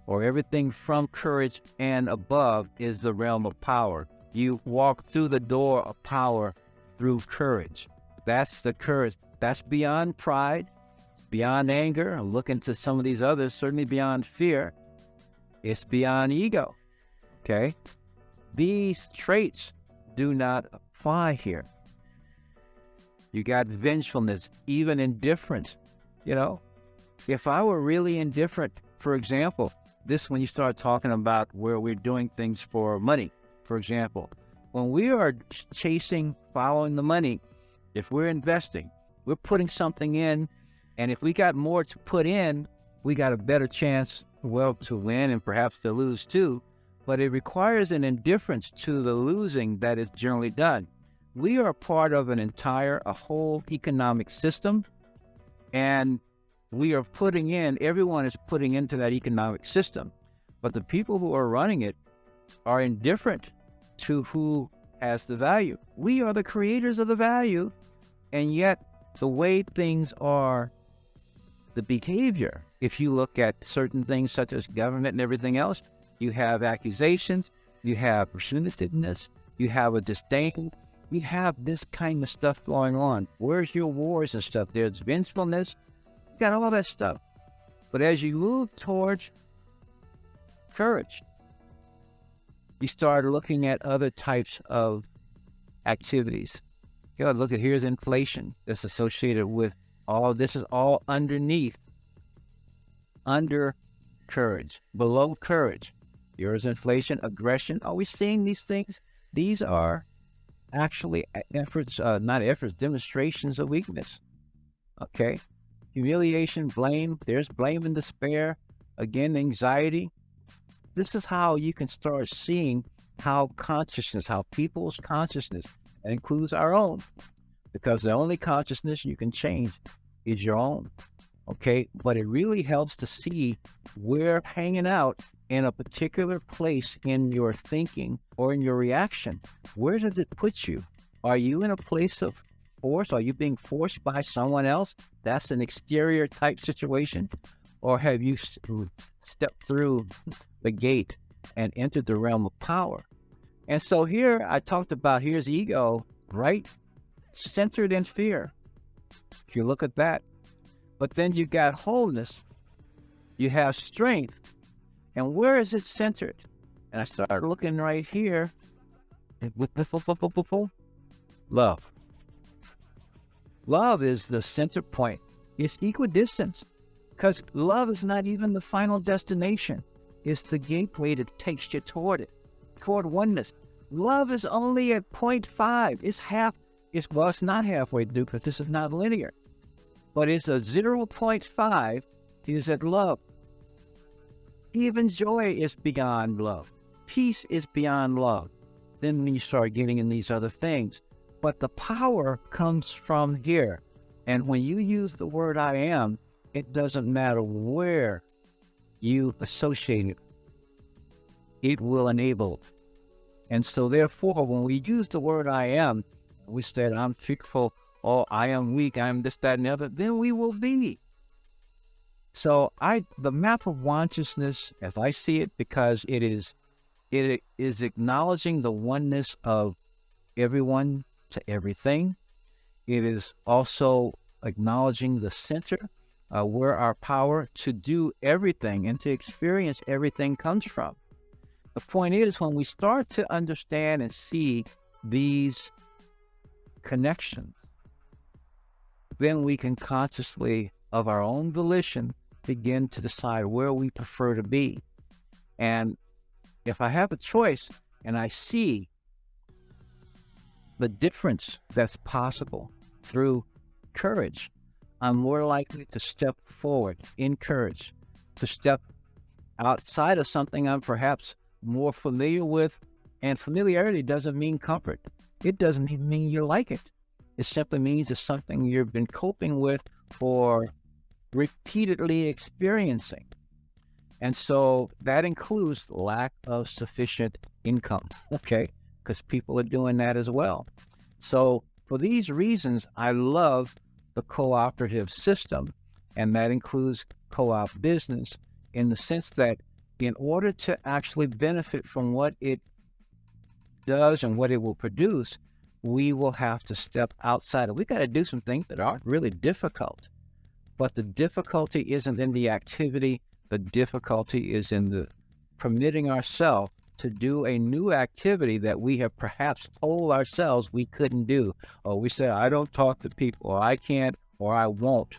or everything from courage and above, is the realm of power. You walk through the door of power through courage. That's the courage. That's beyond pride, beyond anger. Look into some of these others, certainly beyond fear. It's beyond ego, okay? These traits do not apply here. You got vengefulness, even indifference. You know, if I were really indifferent, for example, this when you start talking about where we're doing things for money, for example, when we are chasing, following the money, if we're investing, we're putting something in, and if we got more to put in, we got a better chance, well, to win and perhaps to lose too. But it requires an indifference to the losing that is generally done. We are part of a whole economic system, and we are putting in, everyone is putting into that economic system. But the people who are running it are indifferent to who has the value. We are the creators of the value, and yet the way things are, the behavior, if you look at certain things such as government and everything else, you have accusations, you have pursuitiveness, you have a disdain, you have this kind of stuff going on. Where's your wars and stuff? There's vengefulness, you got all that stuff. But as you move towards courage, you start looking at other types of activities. You know, look at, here's inflation that's associated with all this, is all underneath, under courage, below courage. Here's inflation, aggression. Are we seeing these things? These are actually demonstrations of weakness. Okay. Humiliation, blame. There's blame and despair. Again, anxiety. This is how you can start seeing how consciousness, how people's consciousness, that includes our own, because the only consciousness you can change is your own. Okay. But it really helps to see where hanging out in a particular place in your thinking or in your reaction, where does it put you? Are you in a place of force? Are you being forced by someone else? That's an exterior type situation. Or have you stepped through the gate and entered the realm of power. And so here I talked about, here's ego, right? Centered in fear. If you look at that. But then you got wholeness, you have strength. And where is it centered? And I started looking right here with love. Love is the center point. It's equidistant because love is not even the final destination. It's the gateway that takes you toward it, toward oneness. Love is only at 0.5. It's not halfway through because this is not linear. But it's a 0.5 is at love. Even joy is beyond love. Peace is beyond love. Then you start getting in these other things. But the power comes from here. And when you use the word I am, it doesn't matter where you associate it. It will enable. And so therefore, when we use the word I am, we said, I'm fearful, oh, I am weak, I am this, that, and the other, then we will be. So the map of consciousness, as I see it, because it is acknowledging the oneness of everyone to everything. It is also acknowledging the center where our power to do everything and to experience everything comes from. The point is, when we start to understand and see these connections, then we can consciously, of our own volition, begin to decide where we prefer to be. And if I have a choice and I see the difference that's possible through courage, I'm more likely to step forward in courage, to step outside of something I'm perhaps more familiar with. And familiarity doesn't mean comfort. It doesn't even mean you like it. It simply means it's something you've been coping with for repeatedly experiencing. And so that includes lack of sufficient income, okay? Because people are doing that as well. So for these reasons, I love the cooperative system, and that includes co-op business in the sense that in order to actually benefit from what it does and what it will produce, we will have to step outside. We got to do some things that aren't really difficult, but the difficulty isn't in the activity. The difficulty is in the permitting ourselves to do a new activity that we have perhaps told ourselves we couldn't do. Or we say, I don't talk to people, or I can't, or I won't,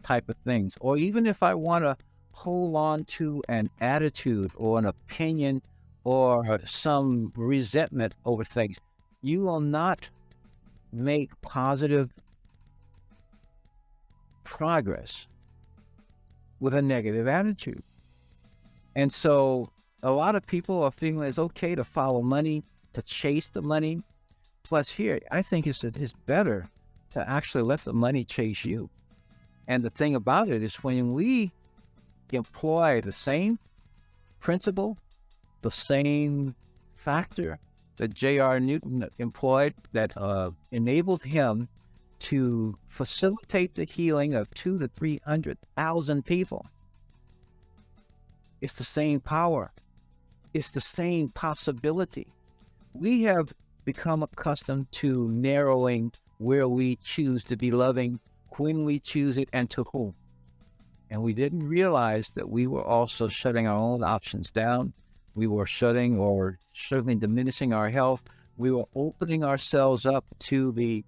type of things. Or even if I want to hold on to an attitude or an opinion or some resentment over things, you will not make positive progress with a negative attitude. And so a lot of people are feeling it's okay to follow money, to chase the money. Plus here, I think it's better to actually let the money chase you. And the thing about it is when we employ the same principle, the same factor that J.R. Newton employed that enabled him to facilitate the healing of 200,000 to 300,000 people. It's the same power. It's the same possibility. We have become accustomed to narrowing where we choose to be loving, when we choose it, and to whom. And we didn't realize that we were also shutting our own options down. We were shutting or certainly diminishing our health. We were opening ourselves up to the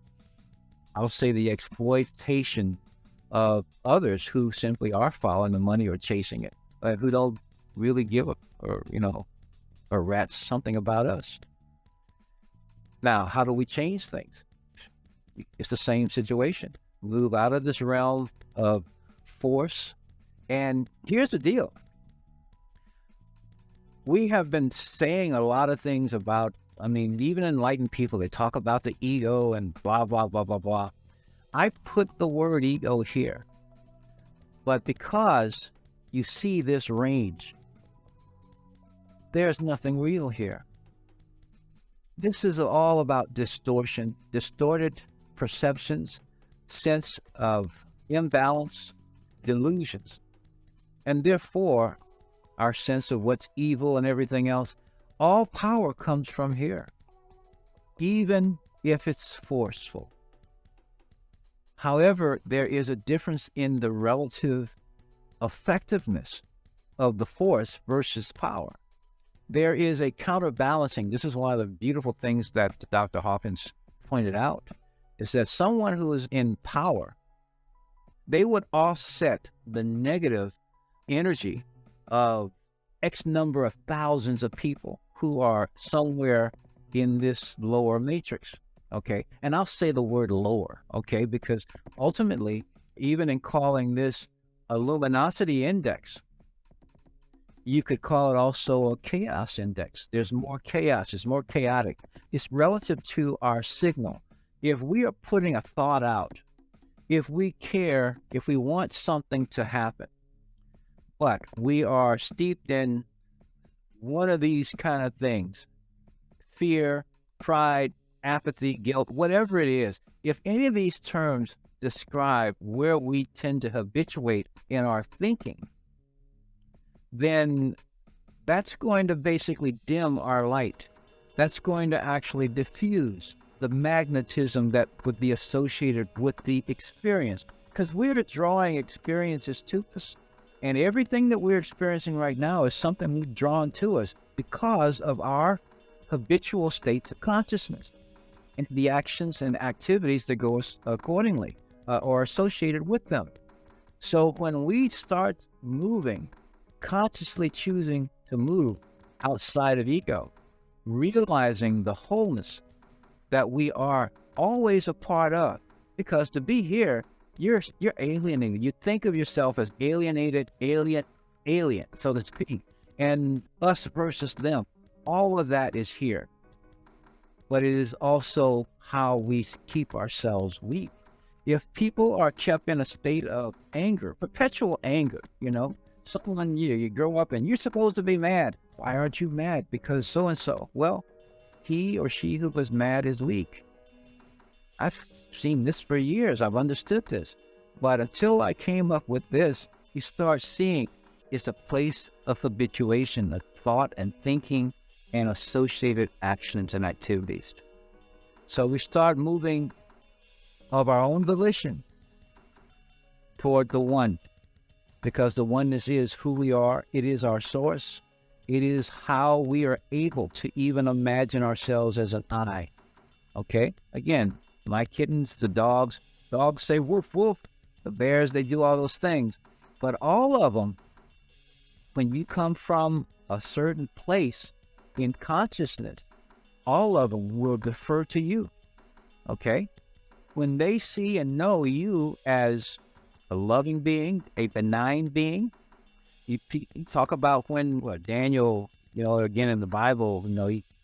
exploitation of others who simply are following the money or chasing it, who don't really give a rat's something about us. Now, how do we change things? It's the same situation. Move out of this realm of force. And here's the deal. We have been saying a lot of things about, even enlightened people, they talk about the ego and blah, blah, blah, blah, blah. I put the word ego here, but because you see this range, there's nothing real here. This is all about distortion, distorted perceptions, sense of imbalance, delusions. And therefore, our sense of what's evil and everything else, all power comes from here, even if it's forceful. However, there is a difference in the relative effectiveness of the force versus power. There is a counterbalancing. This is one of the beautiful things that Dr. Hawkins pointed out, is that someone who is in power, they would offset the negative energy of X number of thousands of people who are somewhere in this lower matrix, okay? And I'll say the word lower, okay? Because ultimately, even in calling this a luminosity index, you could call it also a chaos index. There's more chaos, it's more chaotic. It's relative to our signal. If we are putting a thought out, if we care, if we want something to happen, but we are steeped in one of these kind of things, fear, pride, apathy, guilt, whatever it is, if any of these terms describe where we tend to habituate in our thinking, then that's going to basically dim our light. That's going to actually diffuse the magnetism that would be associated with the experience, because we're drawing experiences to us. And everything that we're experiencing right now is something we've drawn to us because of our habitual states of consciousness and the actions and activities that go accordingly or associated with them. So when we start moving, consciously choosing to move outside of ego, realizing the wholeness that we are always a part of, because to be here, you're alienated. You think of yourself as alienated, alien, so to speak, and us versus them. All of that is here, but it is also how we keep ourselves weak. If people are kept in a state of anger, perpetual anger, someone you grow up and you're supposed to be mad. Why aren't you mad? Because so-and-so. Well, he or she who was mad is weak. I've seen this for years. I've understood this. But until I came up with this, you start seeing it's a place of habituation, of thought and thinking and associated actions and activities. So we start moving of our own volition toward the one, because the oneness is who we are. It is our source. It is how we are able to even imagine ourselves as an I. Okay? Again, my kittens, the dogs say woof, woof. The bears, they do all those things. But all of them, when you come from a certain place in consciousness, all of them will defer to you. Okay? When they see and know you as a loving being, a benign being, you talk about when Daniel, again in the Bible,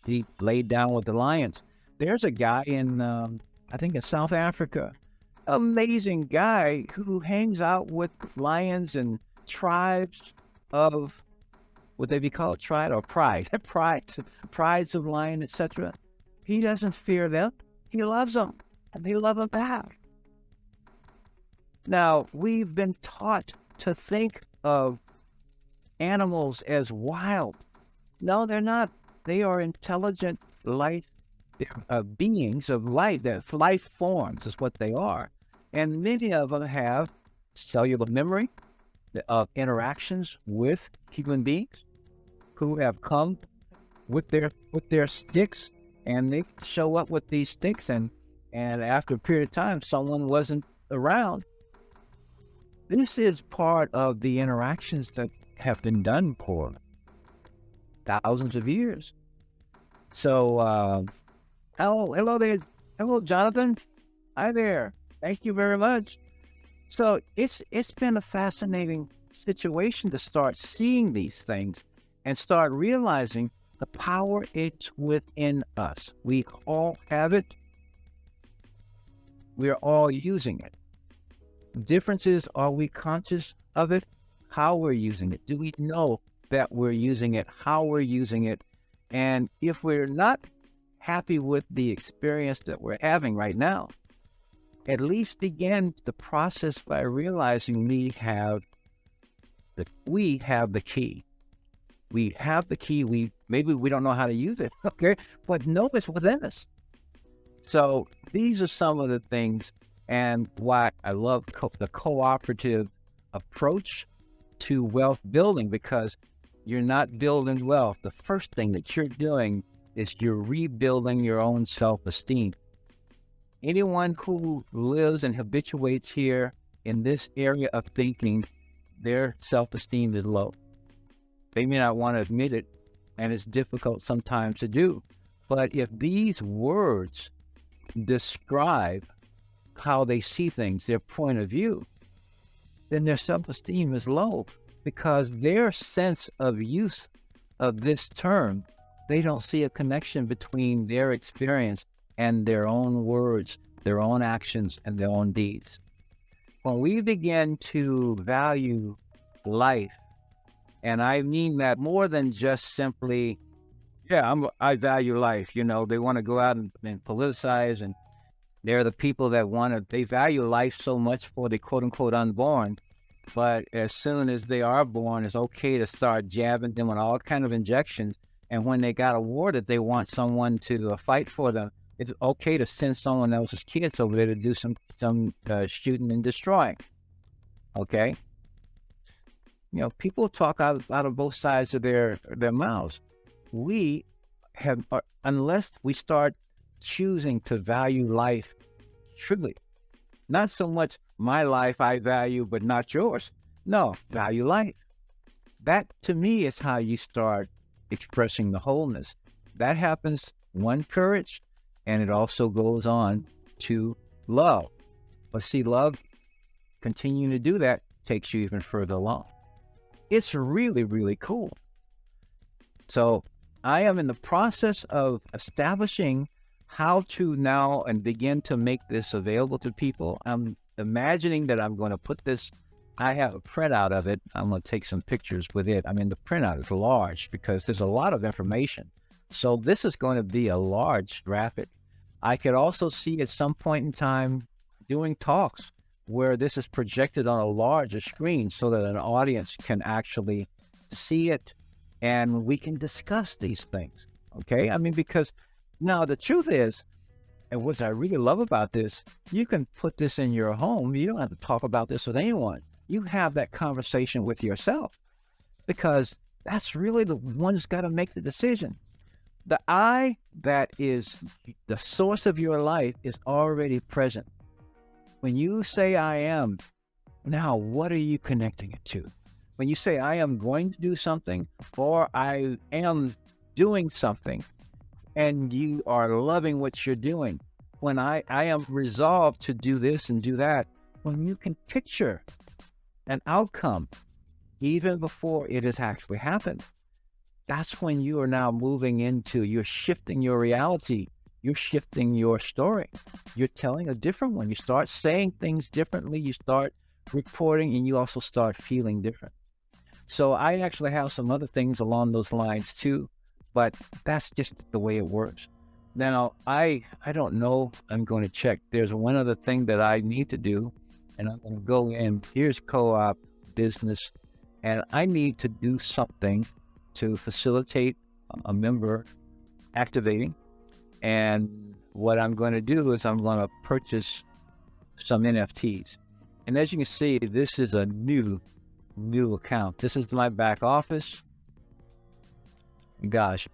he laid down with the lions. There's a guy in, I think in South Africa, amazing guy who hangs out with lions and tribes of, would they be called tribe or pride? prides of lion, etc. He doesn't fear them. He loves them, and they love him back. Now, we've been taught to think of animals as wild. No, they're not. They are intelligent life beings of life. They're life forms is what they are. And many of them have cellular memory of interactions with human beings who have come with their sticks, and they show up with these sticks, and after a period of time, someone wasn't around. This is part of the interactions that have been done for thousands of years. So, hello there. Hello, Jonathan. Hi there. Thank you very much. So it's been a fascinating situation to start seeing these things and start realizing the power it's within us. We all have it. We're all using it. The difference is, are we conscious of it? How we're using it? Do we know that we're using it? How we're using it? And if we're not happy with the experience that we're having right now, at least begin the process by realizing we have the key. We have the key. Maybe we don't know how to use it, okay? But no, it's within us. So these are some of the things, and why I love the cooperative approach to wealth building, because you're not building wealth. The first thing that you're doing is you're rebuilding your own self-esteem. Anyone who lives and habituates here in this area of thinking, their self-esteem is low. They may not want to admit it, and it's difficult sometimes to do. But if these words describe how they see things, their point of view, then their self-esteem is low, because their sense of use of this term, they don't see a connection between their experience and their own words, their own actions, and their own deeds. When we begin to value life, and I mean that more than just simply, I value life. You know, they want to go out and politicize, and they're the people that they value life so much for the quote unquote unborn. But as soon as they are born, it's okay to start jabbing them with all kind of injections. And when they got awarded, they want someone to fight for them. It's okay to send someone else's kids over there to do some shooting and destroying. Okay, you know, people talk out of both sides of their mouths. We have, unless we start choosing to value life truly, not so much my life I value, but not yours. No, value life. That to me is how you start expressing the wholeness. That happens, one, courage, and it also goes on to love. But see, love, continuing to do that, takes you even further along. It's really, really cool. So I am in the process of establishing how to now and begin to make this available to people. I'm imagining that I'm going to put this, I have a printout of it. I'm going to take some pictures with it. I mean, the printout is large because there's a lot of information. So this is going to be a large graphic. I could also see at some point in time doing talks where this is projected on a larger screen so that an audience can actually see it and we can discuss these things. Okay. I mean, because now the truth is, and what I really love about this, you can put this in your home. You don't have to talk about this with anyone. You have that conversation with yourself, because that's really the one that's got to make the decision. The I that is the source of your life is already present. When you say I am, now what are you connecting it to? When you say I am going to do something, or I am doing something, and you are loving what you're doing, when I am resolved to do this and do that, when you can picture an outcome even before it has actually happened, that's when you are now moving into, you're shifting your reality, you're shifting your story, you're telling a different one. You start saying things differently, you start reporting, and you also start feeling different. So I actually have some other things along those lines too, but that's just the way it works. Now, I don't know, I'm going to check. There's one other thing that I need to do, and I'm going to go in. Here's co-op business, and I need to do something to facilitate a member activating. And what I'm going to do is I'm going to purchase some NFTs. And as you can see, this is a new account. This is my back office. Gosh,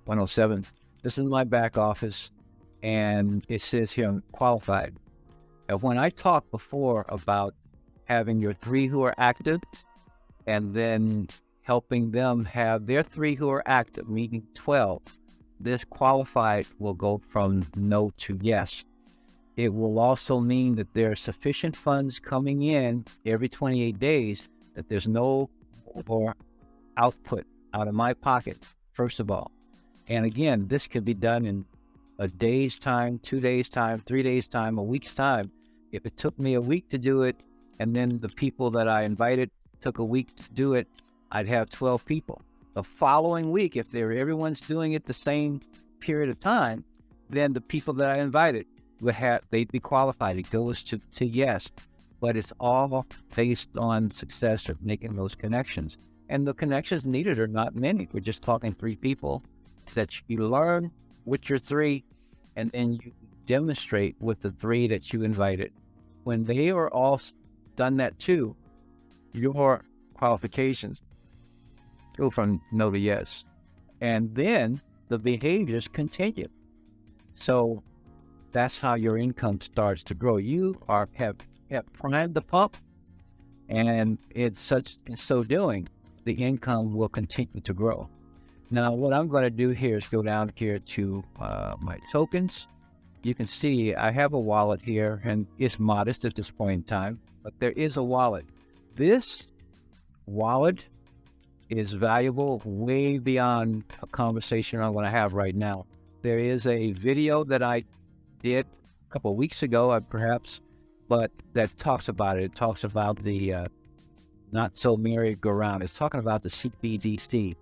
107. This is my back office, and it says here I'm qualified. And when I talked before about having your 3 who are active, and then helping them have their 3 who are active, meaning 12, this qualified will go from no to yes. It will also mean that there are sufficient funds coming in every 28 days, that there's no more output out of my pocket, first of all. And again, this could be done in a day's time, 2 days' time, 3 days' time, a week's time. If it took me a week to do it, and then the people that I invited took a week to do it, I'd have 12 people. The following week, if everyone's doing it the same period of time, then the people that I invited they'd be qualified. It goes to yes, but it's all based on success of making those connections. And the connections needed are not many. We're just talking 3 people that you learn with your 3, and then you demonstrate with the 3 that you invited. When they are all done that too, your qualifications go from no to yes. And then the behaviors continue. So that's how your income starts to grow. You have primed the pump, and in so doing, the income will continue to grow. Now, what I'm going to do here is go down here to my tokens. You can see I have a wallet here, and it's modest at this point in time, but there is a wallet. This wallet is valuable way beyond a conversation I'm going to have right now. There is a video that I did a couple of weeks ago, perhaps, but that talks about it. It talks about the not so merry-go-round. It's talking about the CBDC.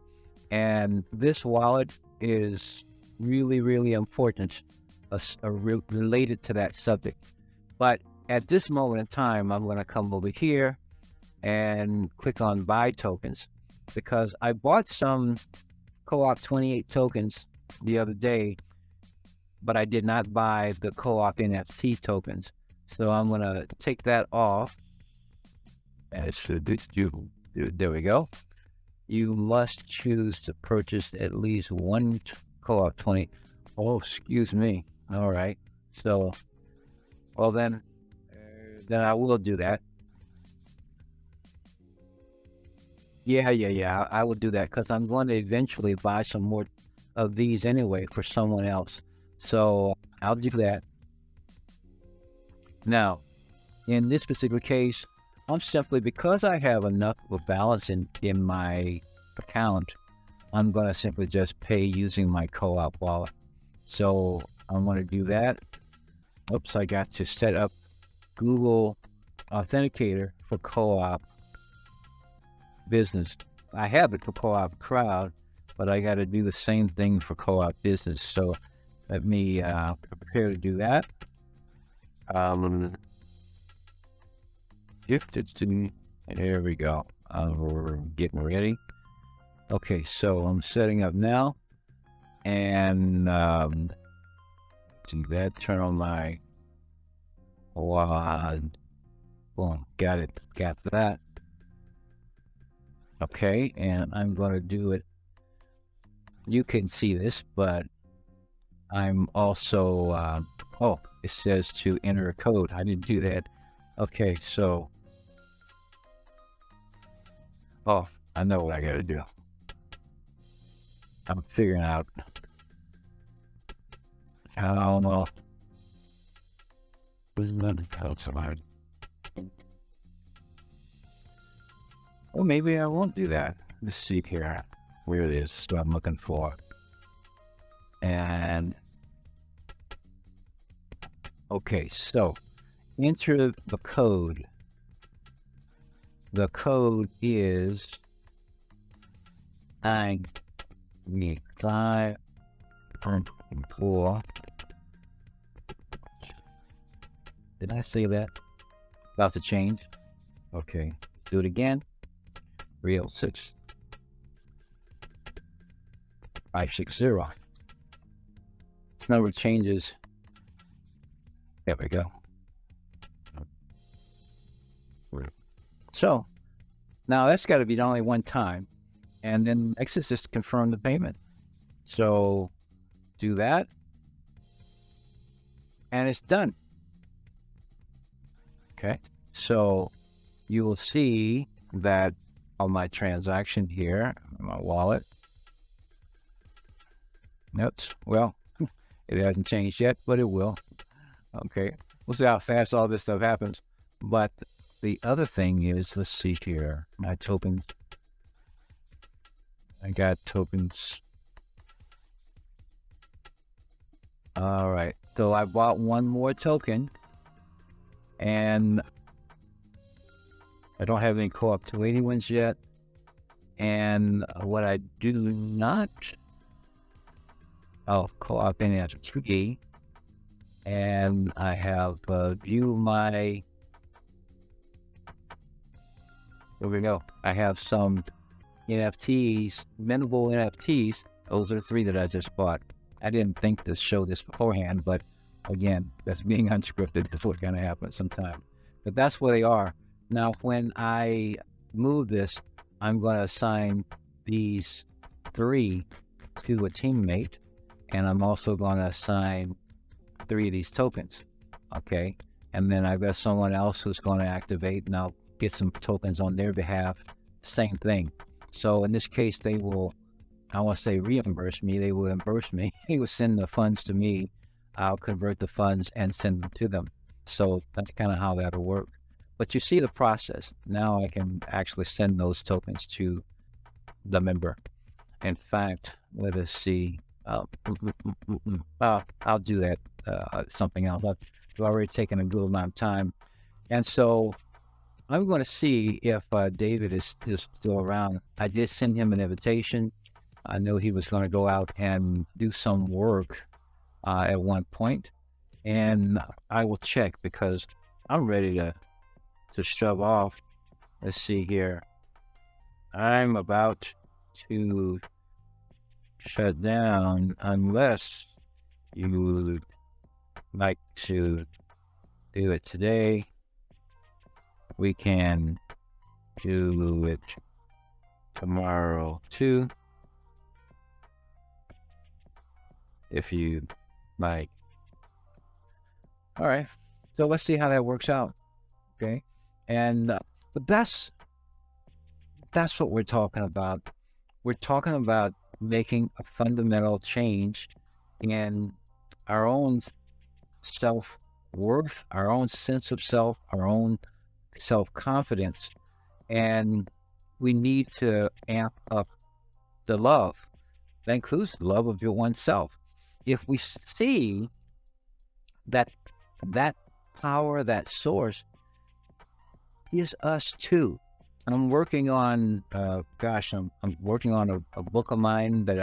And this wallet is really, really important, related to that subject. But at this moment in time, I'm going to come over here and click on buy tokens, because I bought some Co-op 28 tokens the other day, but I did not buy the Co-op NFT tokens. So I'm going to take that off. And there we go. You must choose to purchase at least one Co-op 20. Oh, excuse me. All right. So, well then I will do that. Yeah. I will do that, because I'm going to eventually buy some more of these anyway for someone else. So I'll do that. Now, in this particular case, I'm simply, because I have enough of a balance in my account, I'm going to simply just pay using my Co-op wallet. So I'm going to do that. Oops, I got to set up Google Authenticator for Co-op Business. I have it for Co-op Crowd, but I got to do the same thing for Co-op Business. So let me prepare to do that. Gifted to me. There we go. We're getting ready. Okay, so I'm setting up now, and do that. Turn on my boom. Got it. Got that. Okay, and I'm going to do it. You can see this, but I'm also oh, it says to enter a code. I didn't do that. Okay, so I know what I gotta do. I'm figuring out how or maybe I won't do that. Let's see here where it is what I'm looking for. And okay, so enter the code. The code is 935.4. Did I say that? About to change. Okay, do it again. 306 560. This number changes. There we go. So now that's got to be done only one time, and then next is just confirm the payment. So do that, and it's done. Okay, so you will see that on my transaction here, my wallet. Notes. Well, it hasn't changed yet, but it will. Okay, we'll see how fast all this stuff happens. But the other thing is, let's see here, my tokens. I got tokens. All right, so I bought one more token, and I don't have any Co-op 280 ones yet. And what I do not, Co-op NFT, and I have view my. Here we go. I have some NFTs, minimal NFTs. Those are the 3 that I just bought. I didn't think to show this beforehand, but again, that's being unscripted. That's what's going to happen sometime. But that's where they are. Now, when I move this, I'm going to assign these 3 to a teammate, and I'm also going to assign 3 of these tokens. Okay. And then I've got someone else who's going to activate, and I'll get some tokens on their behalf. Same thing. So in this case, they will, I want to say reimburse me. They will reimburse me. They will send the funds to me. I'll convert the funds and send them to them. So that's kind of how that'll work. But you see the process. Now I can actually send those tokens to the member. In fact, let us see. I'll do that. Something else. I've already taken a good amount of time. And so I'm going to see if David is still around. I did send him an invitation. I know he was going to go out and do some work at one point, and I will check because I'm ready to shove off. Let's see here. I'm about to shut down unless you would like to do it today. We can do it tomorrow too, if you like. All right, so let's see how that works out. Okay, and but that's what we're talking about. We're talking about making a fundamental change in our own self-worth, our own sense of self, our own self-confidence, and we need to amp up the love. That includes the love of your oneself. If we see that power, that source is us too. I'm working on I'm working on a book of mine that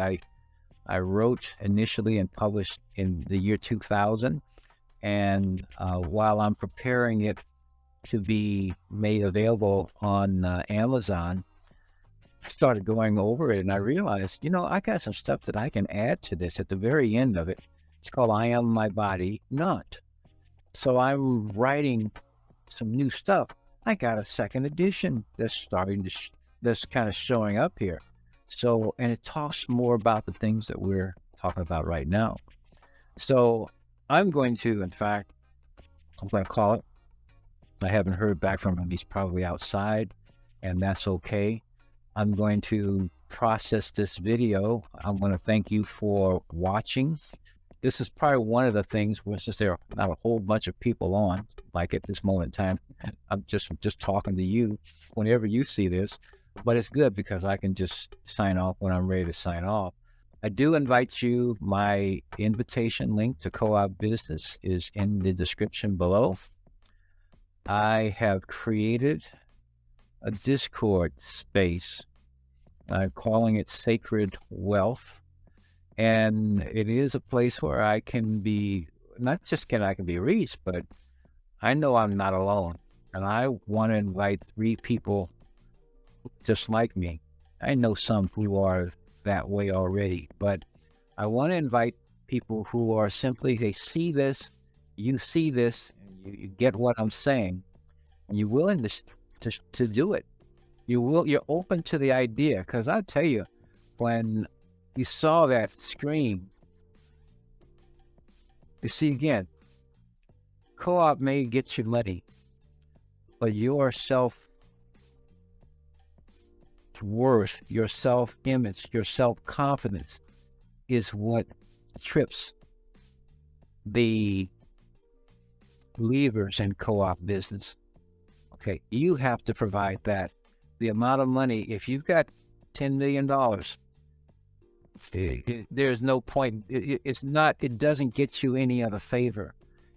I wrote initially and published in the year 2000, and while I'm preparing it to be made available on Amazon, I started going over it and I realized, I got some stuff that I can add to this at the very end of it. It's called I Am My Body Not. So I'm writing some new stuff. I got a second edition that's starting to, that's kind of showing up here. So, and it talks more about the things that we're talking about right now. So I'm going to, in fact, I'm going to call it. I haven't heard back from him. He's probably outside, and that's okay. I'm going to process this video. I'm going to thank you for watching. This is probably one of the things where since there are not a whole bunch of people on, like at this moment in time, I'm just talking to you whenever you see this, but it's good because I can just sign off when I'm ready to sign off. I do invite you. My invitation link to CoopBusiness is in the description below. I have created a Discord space. I'm calling it Sacred Wealth. And it is a place where I can be, not just I can be reached, but I know I'm not alone. And I want to invite 3 people just like me. I know some who are that way already, but I want to invite people who are simply, they see this, you see this, and you get what I'm saying, and you're willing to do it. You're open to the idea, because I tell you, when you saw that screen, you see again, co-op may get you money, but your self-worth, your self-image, your self-confidence is what trips the believers in co-op business. Okay, you have to provide that. The amount of money, if you've got $10 million, there's no point. It doesn't get you any other favor.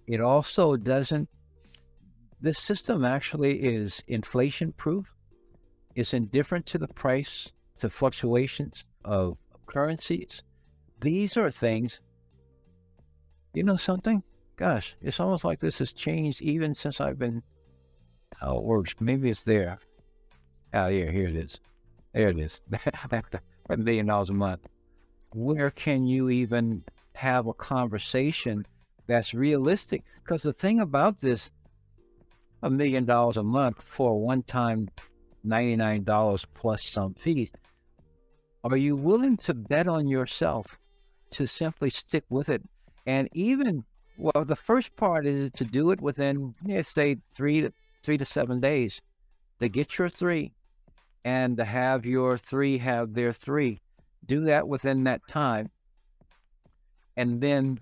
It also doesn't, this system actually is inflation proof. It's indifferent to the price, to fluctuations of currencies. These are things, you know something? Gosh, it's almost like this has changed even since I've been, how it works. Maybe it's there. Oh, yeah, here it is. There it is. $1 million a month. Where can you even have a conversation that's realistic? Because the thing about this, $1 million a month for a one-time $99 plus some fees, are you willing to bet on yourself to simply stick with it? And even, well, the first part is to do it within, say, 3 to 7 days, to get your three and to have your three have their three. Do that within that time, and then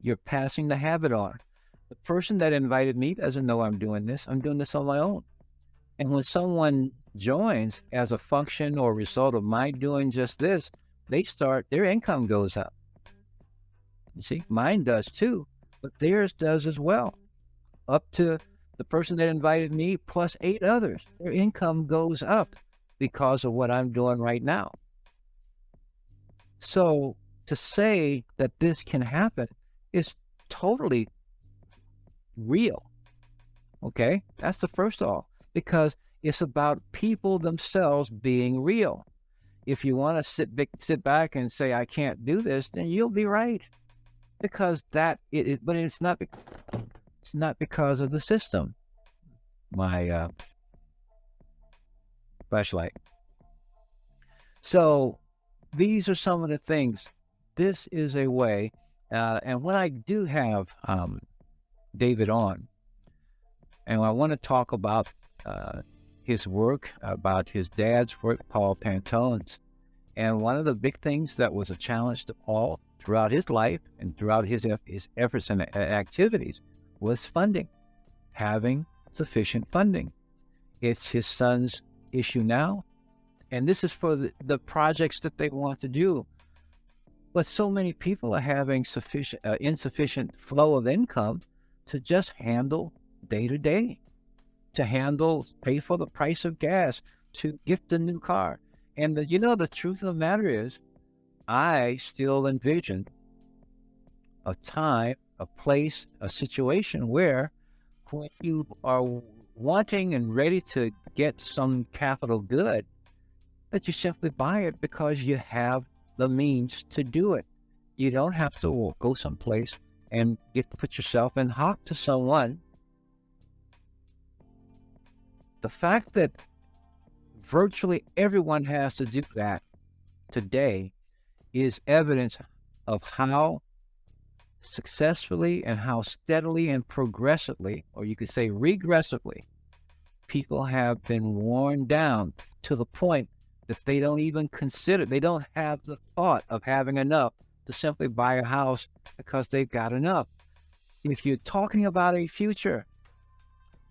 you're passing the habit on. The person that invited me doesn't know I'm doing this. I'm doing this on my own. And when someone joins as a function or result of my doing just this, their income goes up. You see, mine does too, but theirs does as well. Up to the person that invited me plus 8 others, their income goes up because of what I'm doing right now. So to say that this can happen is totally real. Okay, that's the first of all, because it's about people themselves being real. If you want to sit back and say I can't do this, then you'll be right, because but it's not. It's not because of the system. My flashlight. So these are some of the things. This is a way, and when I do have David on, and I want to talk about his work, about his dad's work, Paul Pantone's. And one of the big things that was a challenge to Paul throughout his life and throughout his efforts and activities was funding, having sufficient funding. It's his son's issue now, and this is for the projects that they want to do. But so many people are having insufficient flow of income to just handle day to day, to pay for the price of gas, to gift a new car. And the truth of the matter is, I still envision a time, a place, a situation where when you are wanting and ready to get some capital good, that you simply buy it because you have the means to do it. You don't have to go someplace and put yourself in hock to someone. The fact that virtually everyone has to do that today is evidence of how successfully and how steadily and progressively, or you could say regressively, people have been worn down to the point that they don't have the thought of having enough to simply buy a house because they've got enough. If you're talking about a future,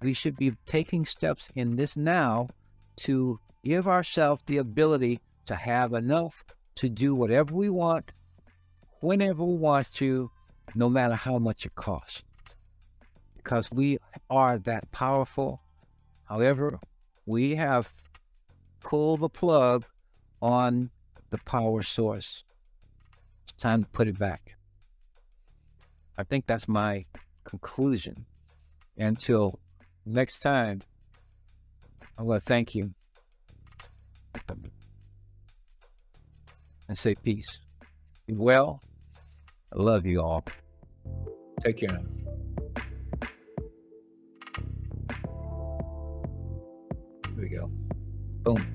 we should be taking steps in this now to give ourselves the ability to have enough to do whatever we want, whenever we want to, no matter how much it costs. Because we are that powerful. However, we have pulled the plug on the power source. It's time to put it back. I think that's my conclusion. Until next time, I want to thank you and say peace. Be well. I love you all. Take care now. Here we go. Boom.